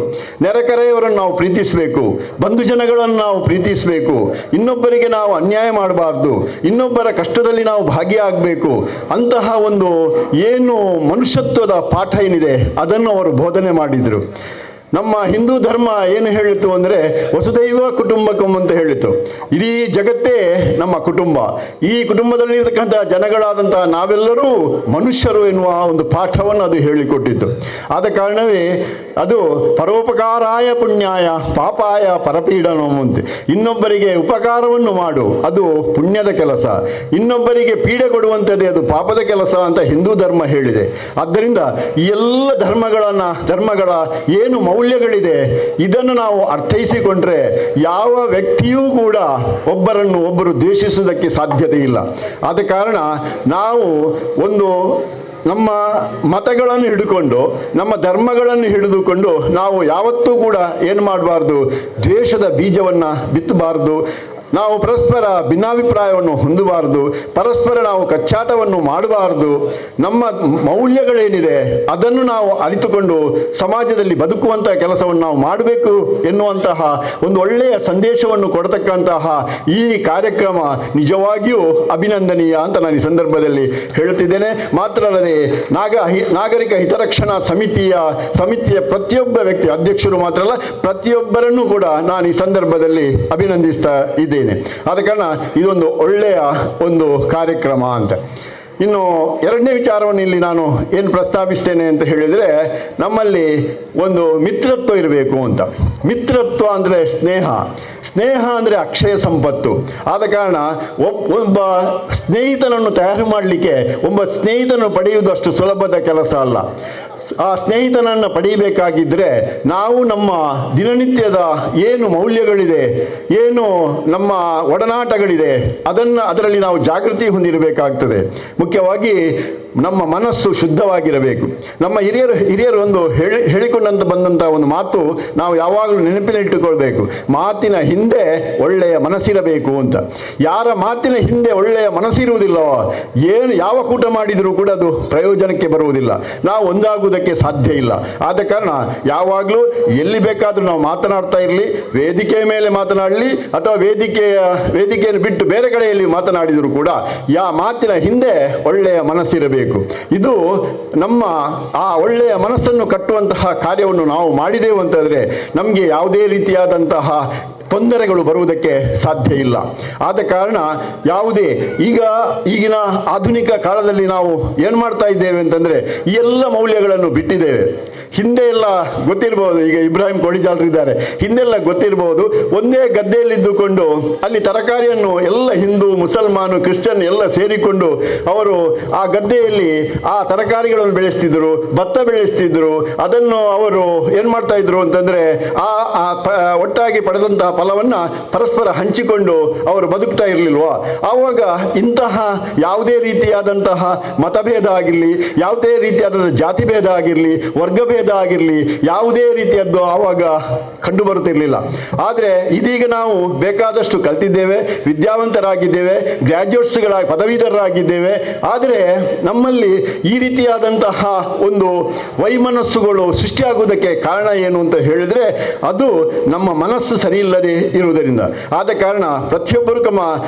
ನೆರೆಕರೆಯವರನ್ನು ನಾವು ಪ್ರೀತಿಸಬೇಕು, ಬಂಧು ಜನಗಳನ್ನು ನಾವು ಪ್ರೀತಿಸಬೇಕು, ಇನ್ನೊಬ್ಬರಿಗೆ ನಾವು ಅನ್ಯಾಯ ಮಾಡಬಾರ್ದು, ಇನ್ನೊಬ್ಬರ ಕಷ್ಟದಲ್ಲಿ ನಾವು ಭಾಗಿಯಾಗಬೇಕು. ಅಂತಹ ಒಂದು ಏನು ಮನುಷ್ಯತ್ವದ ಪಾಠ ಏನಿದೆ ಅದನ್ನು ಅವರು ಬೋಧನೆ ಮಾಡಿದರು. ನಮ್ಮ ಹಿಂದೂ ಧರ್ಮ ಏನು ಹೇಳಿತು ಅಂದರೆ, ವಸುದೈವ ಕುಟುಂಬಕಂ ಅಂತ ಹೇಳಿತು. ಇಡೀ ಜಗತ್ತೇ ನಮ್ಮ ಕುಟುಂಬ. ಈ ಕುಟುಂಬದಲ್ಲಿರ್ತಕ್ಕಂಥ ಜನಗಳಾದಂಥ ನಾವೆಲ್ಲರೂ ಮನುಷ್ಯರು ಎನ್ನುವ ಒಂದು ಪಾಠವನ್ನು ಅದು ಹೇಳಿಕೊಟ್ಟಿತ್ತು. ಆದ ಕಾರಣವೇ ಅದು ಪರೋಪಕಾರಾಯ ಪುಣ್ಯಾಯ ಪಾಪಾಯ ಪರಪೀಡನಂ ಅಂತ. ಇನ್ನೊಬ್ಬರಿಗೆ ಉಪಕಾರವನ್ನು ಮಾಡು, ಅದು ಪುಣ್ಯದ ಕೆಲಸ. ಇನ್ನೊಬ್ಬರಿಗೆ ಪೀಡೆ ಕೊಡುವಂಥದ್ದೇ ಅದು ಪಾಪದ ಕೆಲಸ ಅಂತ ಹಿಂದೂ ಧರ್ಮ ಹೇಳಿದೆ. ಆದ್ದರಿಂದ ಈ ಎಲ್ಲ ಧರ್ಮಗಳ ಏನು ಮೌಲ್ಯಗಳಿದೆ ಇದನ್ನು ನಾವು ಅರ್ಥೈಸಿಕೊಂಡ್ರೆ ಯಾವ ವ್ಯಕ್ತಿಯೂ ಕೂಡ ಒಬ್ಬರು ದ್ವೇಷಿಸುವುದಕ್ಕೆ ಸಾಧ್ಯತೆ ಇಲ್ಲ. ಆದ ಕಾರಣ ನಾವು ನಮ್ಮ ಮತಗಳನ್ನು ಹಿಡಿದುಕೊಂಡು ನಮ್ಮ ಧರ್ಮಗಳನ್ನು ಹಿಡಿದುಕೊಂಡು ನಾವು ಯಾವತ್ತೂ ಕೂಡ ಏನು ಮಾಡಬಾರ್ದು, ದ್ವೇಷದ ಬೀಜವನ್ನು ಬಿತ್ತಬಾರ್ದು. ನಾವು ಪರಸ್ಪರ ಭಿನ್ನಾಭಿಪ್ರಾಯವನ್ನು ಹೊಂದಬಾರ್ದು, ಪರಸ್ಪರ ನಾವು ಕಚ್ಚಾಟವನ್ನು ಮಾಡಬಾರ್ದು. ನಮ್ಮ ಮೌಲ್ಯಗಳೇನಿದೆ ಅದನ್ನು ನಾವು ಅರಿತುಕೊಂಡು ಸಮಾಜದಲ್ಲಿ ಬದುಕುವಂಥ ಕೆಲಸವನ್ನು ನಾವು ಮಾಡಬೇಕು ಎನ್ನುವಂತಹ ಒಂದು ಒಳ್ಳೆಯ ಸಂದೇಶವನ್ನು ಕೊಡತಕ್ಕಂತಹ ಈ ಕಾರ್ಯಕ್ರಮ ನಿಜವಾಗಿಯೂ ಅಭಿನಂದನೀಯ ಅಂತ ನಾನು ಈ ಸಂದರ್ಭದಲ್ಲಿ ಹೇಳುತ್ತಿದ್ದೇನೆ. ಮಾತ್ರ ಅಲ್ಲದೆ ನಾಗರಿಕ ಹಿತರಕ್ಷಣಾ ಸಮಿತಿಯ ಪ್ರತಿಯೊಬ್ಬ ವ್ಯಕ್ತಿ, ಅಧ್ಯಕ್ಷರು ಮಾತ್ರ ಅಲ್ಲ, ಪ್ರತಿಯೊಬ್ಬರನ್ನು ಕೂಡ ನಾನು ಈ ಸಂದರ್ಭದಲ್ಲಿ ಅಭಿನಂದಿಸ್ತಾ ಇದ್ದೇನೆ. ಆದ ಕಾರಣ ಇದೊಂದು ಒಳ್ಳೆಯ ಒಂದು ಕಾರ್ಯಕ್ರಮ ಅಂತ. ಇನ್ನು ಎರಡನೇ ವಿಚಾರವನ್ನು ಇಲ್ಲಿ ನಾನು ಏನು ಪ್ರಸ್ತಾಪಿಸ್ತೇನೆ ಅಂತ ಹೇಳಿದರೆ, ನಮ್ಮಲ್ಲಿ ಒಂದು ಮಿತ್ರತ್ವ ಇರಬೇಕು ಅಂತ. ಮಿತ್ರತ್ವ ಅಂದರೆ ಸ್ನೇಹ ಅಂದರೆ ಅಕ್ಷಯ ಸಂಪತ್ತು. ಆದ ಕಾರಣ ಒಬ್ಬ ಸ್ನೇಹಿತನನ್ನು ತಯಾರು ಮಾಡಲಿಕ್ಕೆ ಒಬ್ಬ ಸ್ನೇಹಿತನನ್ನು ಪಡೆಯುವುದು ಅಷ್ಟು ಸುಲಭದ ಕೆಲಸ ಅಲ್ಲ. ಆ ಸ್ನೇಹಿತನನ್ನು ಪಡೆಯಬೇಕಾಗಿದ್ದರೆ ನಾವು ನಮ್ಮ ದಿನನಿತ್ಯದ ಏನು ಮೌಲ್ಯಗಳಿದೆ, ಏನು ನಮ್ಮ ಒಡನಾಟಗಳಿದೆ, ಅದರಲ್ಲಿ ನಾವು ಜಾಗೃತಿ ಹೊಂದಿರಬೇಕಾಗ್ತದೆ. ಮುಖ್ಯವಾಗಿ ನಮ್ಮ ಮನಸ್ಸು ಶುದ್ಧವಾಗಿರಬೇಕು. ನಮ್ಮ ಹಿರಿಯರು ಒಂದು ಹೇಳಿಕೊಂಡಂತ ಬಂದಂಥ ಒಂದು ಮಾತು ನಾವು ಯಾವಾಗಲೂ ನೆನಪಿನಲ್ಲಿಟ್ಟುಕೊಳ್ಬೇಕು. ಮಾತಿನ ಹಿಂದೆ ಒಳ್ಳೆಯ ಮನಸ್ಸಿರಬೇಕು ಅಂತ. ಯಾರ ಮಾತಿನ ಹಿಂದೆ ಒಳ್ಳೆಯ ಮನಸ್ಸಿರುವುದಿಲ್ಲವೋ ಯಾವ ಕೂಟ ಮಾಡಿದರೂ ಕೂಡ ಅದು ಪ್ರಯೋಜನಕ್ಕೆ ಬರುವುದಿಲ್ಲ. ನಾವು ಒಂದಾಗುವುದಕ್ಕೆ ಸಾಧ್ಯ ಇಲ್ಲ. ಆದ ಕಾರಣ ಯಾವಾಗಲೂ ಎಲ್ಲಿ ಬೇಕಾದರೂ ನಾವು ಮಾತನಾಡ್ತಾ ಇರಲಿ, ವೇದಿಕೆಯ ಮೇಲೆ ಮಾತನಾಡಲಿ ಅಥವಾ ವೇದಿಕೆಯನ್ನು ಬಿಟ್ಟು ಬೇರೆ ಕಡೆಯಲ್ಲಿ ಮಾತನಾಡಿದರೂ ಕೂಡ ಮಾತಿನ ಹಿಂದೆ ಒಳ್ಳೆಯ ಮನಸ್ಸಿರಬೇಕು. ಇದು ನಮ್ಮ ಆ ಒಳ್ಳೆಯ ಮನಸ್ಸನ್ನು ಕಟ್ಟುವಂತಹ ಕಾರ್ಯವನ್ನು ನಾವು ಮಾಡಿದೆವು ಅಂತಂದರೆ ನಮಗೆ ಯಾವುದೇ ರೀತಿಯಾದಂತಹ ತೊಂದರೆಗಳು ಬರುವುದಕ್ಕೆ ಸಾಧ್ಯ ಇಲ್ಲ. ಆದ ಕಾರಣ ಈಗಿನ ಆಧುನಿಕ ಕಾಲದಲ್ಲಿ ನಾವು ಏನು ಮಾಡ್ತಾ ಇದ್ದೇವೆ ಅಂತಂದರೆ ಈ ಎಲ್ಲ ಮೌಲ್ಯಗಳನ್ನು ಬಿಟ್ಟಿದ್ದೇವೆ. ಹಿಂದೆ ಎಲ್ಲ ಗೊತ್ತಿರ್ಬೋದು, ಈಗ ಇಬ್ರಾಹಿಂ ಕೊಡಿಜಾಲ್ರಿದ್ದಾರೆ, ಹಿಂದೆಲ್ಲ ಗೊತ್ತಿರ್ಬೋದು, ಒಂದೇ ಗದ್ದೆಯಲ್ಲಿದ್ದುಕೊಂಡು ಅಲ್ಲಿ ತರಕಾರಿಯನ್ನು ಎಲ್ಲ ಹಿಂದೂ, ಮುಸಲ್ಮಾನು, ಕ್ರಿಶ್ಚಿಯನ್ ಎಲ್ಲ ಸೇರಿಕೊಂಡು ಅವರು ಆ ಗದ್ದೆಯಲ್ಲಿ ಆ ತರಕಾರಿಗಳನ್ನು ಬೆಳೆಸ್ತಿದ್ರು, ಭತ್ತ ಬೆಳೆಸ್ತಿದ್ರು. ಅದನ್ನು ಅವರು ಏನು ಮಾಡ್ತಾ ಇದ್ರು ಅಂತಂದರೆ ಒಟ್ಟಾಗಿ ಪಡೆದಂತಹ ಫಲವನ್ನು ಪರಸ್ಪರ ಹಂಚಿಕೊಂಡು ಅವರು ಬದುಕ್ತಾ ಇರಲಿಲ್ವಾ? ಆವಾಗ ಇಂತಹ ಯಾವುದೇ ರೀತಿಯಾದಂತಹ ಮತಭೇದ ಆಗಿರಲಿ, ಯಾವುದೇ ರೀತಿಯಾದ ಜಾತಿ ಭೇದ ಆಗಿರಲಿ, ವರ್ಗಭೇದ ಆಗಿರಲಿ, ಯಾವುದೇ ರೀತಿಯದ್ದು ಆವಾಗ ಕಂಡು ಬರುತ್ತಿರಲಿಲ್ಲ. ಆದರೆ ಇದೀಗ ನಾವು ಬೇಕಾದಷ್ಟು ಕಲ್ತಿದ್ದೇವೆ, ವಿದ್ಯಾವಂತರಾಗಿದ್ದೇವೆ, ಗ್ರ್ಯಾಜುಯೇಟ್ಸ್ಗಳಾಗಿ ಪದವೀಧರರಾಗಿದ್ದೇವೆ. ಆದರೆ ನಮ್ಮಲ್ಲಿ ಈ ರೀತಿಯಾದಂತಹ ಒಂದು ವೈಮನಸ್ಸುಗಳು ಸೃಷ್ಟಿಯಾಗುವುದಕ್ಕೆ ಕಾರಣ ಏನು ಅಂತ ಹೇಳಿದರೆ ಅದು ನಮ್ಮ ಮನಸ್ಸು ಸರಿಯಿಲ್ಲದೆ ಇರುವುದರಿಂದ. ಆದ ಕಾರಣ ಪ್ರತಿಯೊಬ್ಬರು ತಮ್ಮ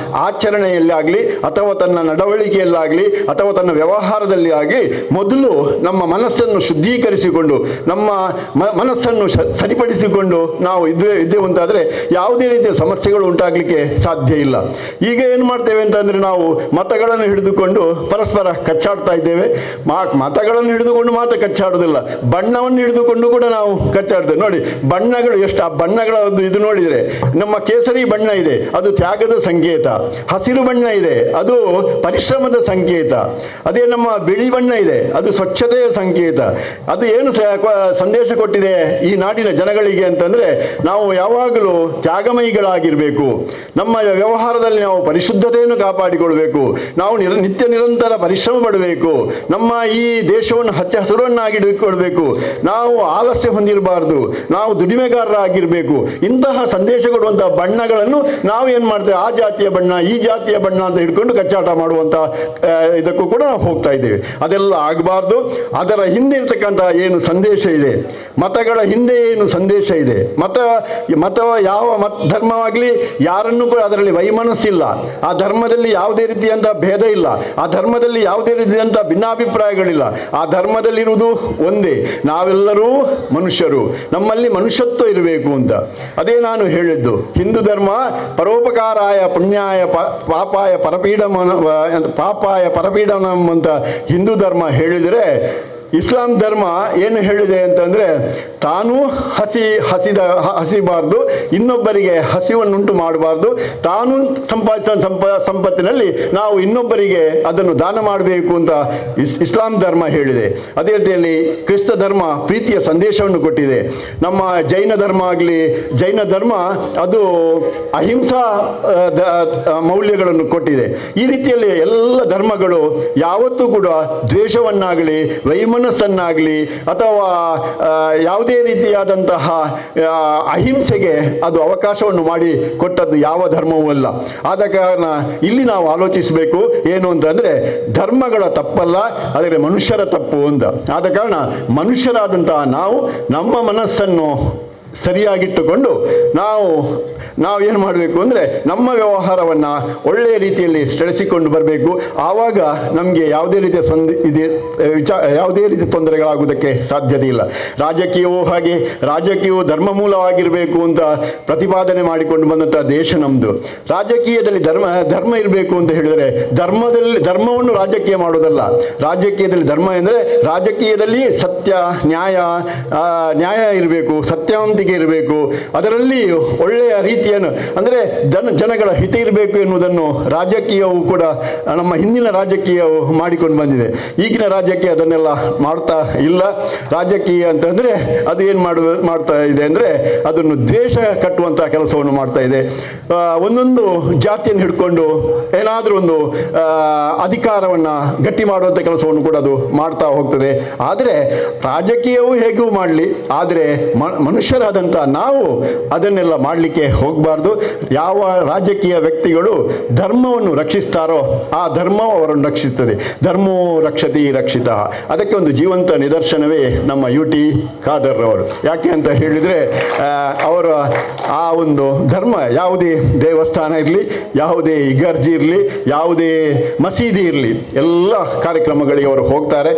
ಆಚರಣೆಯಲ್ಲಿ ಆಗಲಿ ಅಥವಾ ತನ್ನ ನಡವಳಿಕೆಯಲ್ಲಾಗಲಿ ಅಥವಾ ತನ್ನ ವ್ಯವಹಾರದಲ್ಲಿ ಆಗಲಿ ಮೊದಲು ನಮ್ಮ ಮನಸ್ಸನ್ನು ಶುದ್ಧೀಕರಿಸಿಕೊಂಡು ನಮ್ಮ ಮನಸ್ಸನ್ನು ಸರಿಪಡಿಸಿಕೊಂಡು ನಾವು ಇದ್ದೇವೆ ಅಂತಾದರೆ ಯಾವುದೇ ರೀತಿಯ ಸಮಸ್ಯೆಗಳು ಉಂಟಾಗಲಿಕ್ಕೆ ಸಾಧ್ಯ ಇಲ್ಲ. ಈಗ ಏನು ಮಾಡ್ತೇವೆ ಅಂತಂದರೆ ನಾವು ಮತಗಳನ್ನು ಹಿಡಿದುಕೊಂಡು ಪರಸ್ಪರ ಕಚ್ಚಾಡ್ತಾ ಇದ್ದೇವೆ. ಮತಗಳನ್ನು ಹಿಡಿದುಕೊಂಡು ಮಾತ್ರ ಕಚ್ಚಾಡೋದಿಲ್ಲ, ಬಣ್ಣವನ್ನು ಹಿಡಿದುಕೊಂಡು ಕೂಡ ನಾವು ಕಚ್ಚಾಡ್ತೇವೆ. ನೋಡಿ ಬಣ್ಣಗಳು ಎಷ್ಟು, ಆ ಬಣ್ಣಗಳ ಇದು ನೋಡಿದರೆ ನಮ್ಮ ಕೇಸರಿ ಬಣ್ಣ ಇದೆ, ಅದು ತ್ಯಾಗದ ಸಂಕೇತ. ಹಸಿರು ಬಣ್ಣ ಇದೆ, ಅದು ಪರಿಶ್ರಮದ ಸಂಕೇತ. ಅದೇ ನಮ್ಮ ಬಿಳಿ ಬಣ್ಣ ಇದೆ, ಅದು ಸ್ವಚ್ಛತೆಯ ಸಂಕೇತ. ಅದು ಏನು ಸಂದೇಶ ಕೊಟ್ಟಿದೆ ಈ ನಾಡಿನ ಜನಗಳಿಗೆ ಅಂತಂದರೆ ನಾವು ಯಾವಾಗಲೂ ತ್ಯಾಗಮಯಿಗಳಾಗಿರಬೇಕು. ನಮ್ಮ ವ್ಯವಹಾರದಲ್ಲಿ ನಾವು ಪರಿಶುದ್ಧತೆಯನ್ನು ಕಾಪಾಡಿಕೊಳ್ಬೇಕು. ನಾವು ನಿತ್ಯ ನಿರಂತರ ಪರಿಶ್ರಮ ಪಡಬೇಕು. ನಮ್ಮ ಈ ದೇಶವನ್ನು ಹಚ್ಚ ಹಸುರನ್ನಾಗಿಡಬೇಕು. ನಾವು ಆಲಸ್ಯ ಹೊಂದಿರಬಾರ್ದು, ನಾವು ದುಡಿಮೆಗಾರರಾಗಿರಬೇಕು. ಇಂತಹ ಸಂದೇಶ ಕೊಡುವಂತಹ ಬಣ್ಣಗಳನ್ನು ನಾವು ಏನು ಮಾಡ್ತೇವೆ, ಆ ಜಾತಿಯ ಬಣ್ಣ ಈ ಜಾತಿಯ ಬಣ್ಣ ಅಂತ ಹಿಡ್ಕೊಂಡು ಕಚ್ಚಾಟ ಮಾಡುವಂಥ ಇದಕ್ಕೂ ಕೂಡ ನಾವು ಹೋಗ್ತಾ ಇದ್ದೇವೆ. ಅದೆಲ್ಲ ಆಗಬಾರ್ದು. ಅದರ ಹಿಂದೆ ಇರ್ತಕ್ಕಂಥ ಏನು ಸಂದೇಶ ಇದೆ, ಮತಗಳ ಹಿಂದೆ ಏನು ಸಂದೇಶ ಇದೆ, ಮತ ಯಾವ ಧರ್ಮವಾಗಲಿ ಯಾರನ್ನೂ ಕೂಡ ಅದರಲ್ಲಿ ವೈಮನಸ್ಸಿಲ್ಲ. ಆ ಧರ್ಮದಲ್ಲಿ ಯಾವುದೇ ರೀತಿಯಂಥ ಭೇದ ಇಲ್ಲ, ಆ ಧರ್ಮದಲ್ಲಿ ಯಾವುದೇ ರೀತಿಯಂಥ ಭಿನ್ನಾಭಿಪ್ರಾಯಗಳಿಲ್ಲ. ಆ ಧರ್ಮದಲ್ಲಿರುವುದು ಒಂದೇ, ನಾವೆಲ್ಲರೂ ಮನುಷ್ಯರು, ನಮ್ಮಲ್ಲಿ ಮನುಷ್ಯತ್ವ ಇರಬೇಕು ಅಂತ. ಅದೇ ನಾನು ಹೇಳಿದ್ದು, ಹಿಂದೂ ಧರ್ಮ ಪರೋಪಕಾರಾಯ ಪುಣ್ಯಾಯ ಪಾಪಾಯ ಪರಪೀಡನಂ ಅಂತ ಹಿಂದೂ ಧರ್ಮ ಹೇಳಿದರೆ, ಇಸ್ಲಾಂ ಧರ್ಮ ಏನು ಹೇಳಿದೆ ಅಂತಂದರೆ ತಾನೂ ಹಸಿಬಾರ್ದು, ಇನ್ನೊಬ್ಬರಿಗೆ ಹಸಿವನ್ನುಂಟು ಮಾಡಬಾರ್ದು, ತಾನು ಸಂಪಾದಿಸಿದ ಸಂಪತ್ತಿನಲ್ಲಿ ನಾವು ಇನ್ನೊಬ್ಬರಿಗೆ ಅದನ್ನು ದಾನ ಮಾಡಬೇಕು ಅಂತ ಇಸ್ಲಾಂ ಧರ್ಮ ಹೇಳಿದೆ. ಅದೇ ರೀತಿಯಲ್ಲಿ ಕ್ರಿಸ್ತ ಧರ್ಮ ಪ್ರೀತಿಯ ಸಂದೇಶವನ್ನು ಕೊಟ್ಟಿದೆ. ನಮ್ಮ ಜೈನ ಧರ್ಮ ಆಗಲಿ, ಜೈನ ಧರ್ಮ ಅದು ಅಹಿಂಸಾ ಮೌಲ್ಯಗಳನ್ನು ಕೊಟ್ಟಿದೆ. ಈ ರೀತಿಯಲ್ಲಿ ಎಲ್ಲ ಧರ್ಮಗಳು ಯಾವತ್ತೂ ಕೂಡ ದ್ವೇಷವನ್ನಾಗಲಿ ವೈಮನಸ್ಸನ್ನಾಗಲಿ ಅಥವಾ ಯಾವುದೇ ರೀತಿಯಾದಂತಹ ಅಹಿಂಸೆಗೆ ಅದು ಅವಕಾಶವನ್ನು ಮಾಡಿ ಕೊಟ್ಟದ್ದು ಯಾವ ಧರ್ಮವೂ ಅಲ್ಲ. ಆದ ಕಾರಣ ಇಲ್ಲಿ ನಾವು ಆಲೋಚಿಸಬೇಕು ಏನು ಅಂತಂದರೆ ಧರ್ಮಗಳ ತಪ್ಪಲ್ಲ, ಆದರೆ ಮನುಷ್ಯರ ತಪ್ಪು ಅಂತ. ಆದ ಕಾರಣ ಮನುಷ್ಯರಾದಂತಹ ನಾವು ನಮ್ಮ ಮನಸ್ಸನ್ನು ಸರಿಯಾಗಿಟ್ಟುಕೊಂಡು ನಾವು ಏನು ಮಾಡಬೇಕು ಅಂದರೆ ನಮ್ಮ ವ್ಯವಹಾರವನ್ನು ಒಳ್ಳೆಯ ರೀತಿಯಲ್ಲಿ ನಡೆಸಿಕೊಂಡು ಬರಬೇಕು. ಆವಾಗ ನಮಗೆ ಯಾವುದೇ ರೀತಿಯ ಯಾವುದೇ ರೀತಿಯ ತೊಂದರೆಗಳಾಗುವುದಕ್ಕೆ ಸಾಧ್ಯತೆ ಇಲ್ಲ. ರಾಜಕೀಯವೂ ಹಾಗೆ, ರಾಜಕೀಯವು ಧರ್ಮ ಮೂಲವಾಗಿರಬೇಕು ಅಂತ ಪ್ರತಿಪಾದನೆ ಮಾಡಿಕೊಂಡು ಬಂದಂಥ ದೇಶ ನಮ್ಮದು. ರಾಜಕೀಯದಲ್ಲಿ ಧರ್ಮ ಇರಬೇಕು ಅಂತ ಹೇಳಿದರೆ ಧರ್ಮವನ್ನು ರಾಜಕೀಯ ಮಾಡೋದಲ್ಲ. ರಾಜಕೀಯದಲ್ಲಿ ಧರ್ಮ ಎಂದರೆ ರಾಜಕೀಯದಲ್ಲಿ ಸತ್ಯ ನ್ಯಾಯ ಇರಬೇಕು, ಸತ್ಯವಂತ ಬುದ್ಧಿವಂತಿಕೆ ಇರಬೇಕು, ಅದರಲ್ಲಿ ಒಳ್ಳೆಯ ರೀತಿಯನ್ನು ಅಂದರೆ ಜನಗಳ ಹಿತ ಇರಬೇಕು ಎನ್ನುವುದನ್ನು ರಾಜಕೀಯವು ಕೂಡ ನಮ್ಮ ಹಿಂದಿನ ರಾಜಕೀಯವು ಮಾಡಿಕೊಂಡು ಬಂದಿದೆ. ಈಗಿನ ರಾಜಕೀಯ ಅದನ್ನೆಲ್ಲ ಮಾಡ್ತಾ ಇಲ್ಲ. ರಾಜಕೀಯ ಅಂತಂದರೆ ಅದು ಏನು ಮಾಡ್ತಾ ಇದೆ ಅಂದರೆ ಅದನ್ನು ದ್ವೇಷ ಕಟ್ಟುವಂಥ ಕೆಲಸವನ್ನು ಮಾಡ್ತಾ ಇದೆ. ಒಂದೊಂದು ಜಾತಿಯನ್ನು ಹಿಡ್ಕೊಂಡು ಏನಾದರೂ ಒಂದು ಅಧಿಕಾರವನ್ನು ಗಟ್ಟಿ ಮಾಡುವಂಥ ಕೆಲಸವನ್ನು ಕೂಡ ಅದು ಮಾಡ್ತಾ ಹೋಗ್ತದೆ. ಆದರೆ ರಾಜಕೀಯವು ಹೇಗೂ ಮಾಡಲಿ, ಆದರೆ ಮನುಷ್ಯರಾದಂಥ ನಾವು ಅದನ್ನೆಲ್ಲ ಮಾಡಲಿಕ್ಕೆ ಹೋಗಬಾರ್ದು. ಯಾವ ರಾಜಕೀಯ ವ್ಯಕ್ತಿಗಳು ಧರ್ಮವನ್ನು ರಕ್ಷಿಸ್ತಾರೋ ಆ ಧರ್ಮವು ಅವರನ್ನು ರಕ್ಷಿಸ್ತದೆ. ಧರ್ಮೋ ರಕ್ಷತಿ ರಕ್ಷಿತ. ಅದಕ್ಕೆ ಒಂದು ಜೀವಂತ ನಿದರ್ಶನವೇ ನಮ್ಮ UT ಖಾದರ್ ಅವರು. ಯಾಕೆ ಅಂತ ಹೇಳಿದರೆ ಅವರ ಆ ಒಂದು ಧರ್ಮ ಯಾವುದೇ ದೇವಸ್ಥಾನ ಇರಲಿ, ಯಾವುದೇ ಇಗರ್ಜಿ ಇರಲಿ, ಯಾವುದೇ ಮಸೀದಿ ಇರಲಿ, ಎಲ್ಲ ಕಾರ್ಯಕ್ರಮಗಳಿಗೆ ಅವರು ಹೋಗ್ತಾರೆ.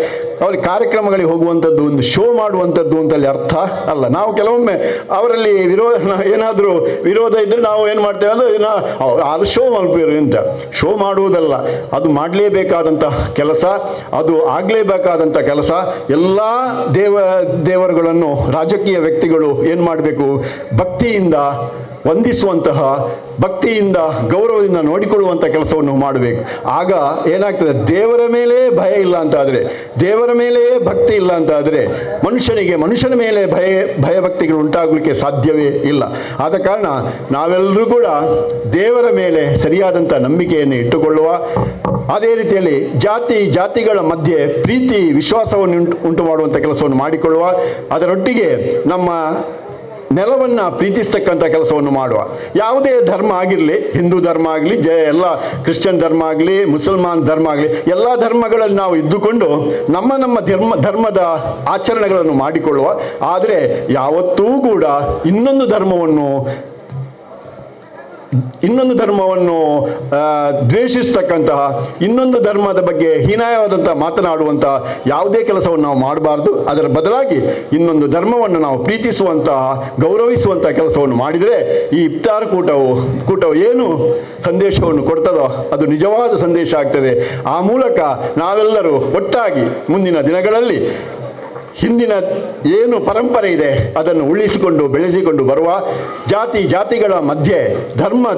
ಅವ್ರಿಗೆ ಕಾರ್ಯಕ್ರಮಗಳಿಗೆ ಹೋಗುವಂಥದ್ದು ಒಂದು ಶೋ ಮಾಡುವಂಥದ್ದು ಅಂತಲ್ಲಿ ಅರ್ಥ ಅಲ್ಲ. ನಾವು ಕೆಲವೊಮ್ಮೆ ಅವರಲ್ಲಿ ಏನಾದರೂ ವಿರೋಧ ಇದ್ದರೆ ನಾವು ಏನು ಮಾಡ್ತೇವೆ ಅಂದರೆ ಅದು ಶೋ ಮಾಡ್ತೀವಿ ಅಂತ. ಶೋ ಮಾಡುವುದಲ್ಲ, ಅದು ಮಾಡಲೇಬೇಕಾದಂಥ ಕೆಲಸ, ಅದು ಆಗಲೇಬೇಕಾದಂಥ ಕೆಲಸ. ಎಲ್ಲ ದೇವರುಗಳನ್ನು ರಾಜಕೀಯ ವ್ಯಕ್ತಿಗಳು ಏನು ಮಾಡಬೇಕು, ಭಕ್ತಿಯಿಂದ ವಂದಿಸುವಂತಹ, ಭಕ್ತಿಯಿಂದ ಗೌರವದಿಂದ ನೋಡಿಕೊಳ್ಳುವಂಥ ಕೆಲಸವನ್ನು ಮಾಡಬೇಕು. ಆಗ ಏನಾಗ್ತದೆ, ದೇವರ ಮೇಲೆ ಭಯ ಇಲ್ಲ ಅಂತ ಆದರೆ, ದೇವರ ಮೇಲೆಯೇ ಭಕ್ತಿ ಇಲ್ಲ ಅಂತ ಆದರೆ ಮನುಷ್ಯನ ಮೇಲೆ ಭಯಭಕ್ತಿಗಳು ಉಂಟಾಗಲಿಕ್ಕೆ ಸಾಧ್ಯವೇ ಇಲ್ಲ. ಆದ ಕಾರಣ ನಾವೆಲ್ಲರೂ ಕೂಡ ದೇವರ ಮೇಲೆ ಸರಿಯಾದಂಥ ನಂಬಿಕೆಯನ್ನು ಇಟ್ಟುಕೊಳ್ಳುವ, ಅದೇ ರೀತಿಯಲ್ಲಿ ಜಾತಿಗಳ ಮಧ್ಯೆ ಪ್ರೀತಿ ವಿಶ್ವಾಸವನ್ನು ಉಂಟು ಮಾಡುವಂಥ ಕೆಲಸವನ್ನು ಮಾಡಿಕೊಳ್ಳುವ, ಅದರೊಟ್ಟಿಗೆ ನಮ್ಮ ನೆಲವನ್ನು ಪ್ರೀತಿಸ್ತಕ್ಕಂಥ ಕೆಲಸವನ್ನು ಮಾಡುವ. ಯಾವುದೇ ಧರ್ಮ ಆಗಿರಲಿ, ಹಿಂದೂ ಧರ್ಮ ಆಗಲಿ, ಎಲ್ಲ ಕ್ರಿಶ್ಚಿಯನ್ ಧರ್ಮ ಆಗಲಿ, ಮುಸಲ್ಮಾನ್ ಧರ್ಮ ಆಗಲಿ, ಎಲ್ಲ ಧರ್ಮಗಳಲ್ಲಿ ನಾವು ಇದ್ದುಕೊಂಡು ನಮ್ಮ ಧರ್ಮದ ಆಚರಣೆಗಳನ್ನು ಮಾಡಿಕೊಳ್ಳುವ. ಆದರೆ ಯಾವತ್ತೂ ಕೂಡ ಇನ್ನೊಂದು ಧರ್ಮವನ್ನು ದ್ವೇಷಿಸ್ತಕ್ಕಂತಹ, ಇನ್ನೊಂದು ಧರ್ಮದ ಬಗ್ಗೆ ಹೀನಾಯವಾದಂಥ ಮಾತನಾಡುವಂಥ ಯಾವುದೇ ಕೆಲಸವನ್ನು ನಾವು ಮಾಡಬಾರ್ದು. ಅದರ ಬದಲಾಗಿ ಇನ್ನೊಂದು ಧರ್ಮವನ್ನು ನಾವು ಪ್ರೀತಿಸುವಂತಹ, ಗೌರವಿಸುವಂಥ ಕೆಲಸವನ್ನು ಮಾಡಿದರೆ ಈ ಇಫ್ತಾರ್ ಕೂಟವು ಏನು ಸಂದೇಶವನ್ನು ಕೊಡ್ತದೋ ಅದು ನಿಜವಾದ ಸಂದೇಶ ಆಗ್ತದೆ. ಆ ಮೂಲಕ ನಾವೆಲ್ಲರೂ ಒಟ್ಟಾಗಿ ಮುಂದಿನ ದಿನಗಳಲ್ಲಿ ಹಿಂದಿನ ಏನು ಪರಂಪರೆ ಇದೆ ಅದನ್ನು ಉಳಿಸಿಕೊಂಡು ಬೆಳೆಸಿಕೊಂಡು ಬರುವ, ಜಾತಿಗಳ ಮಧ್ಯೆ,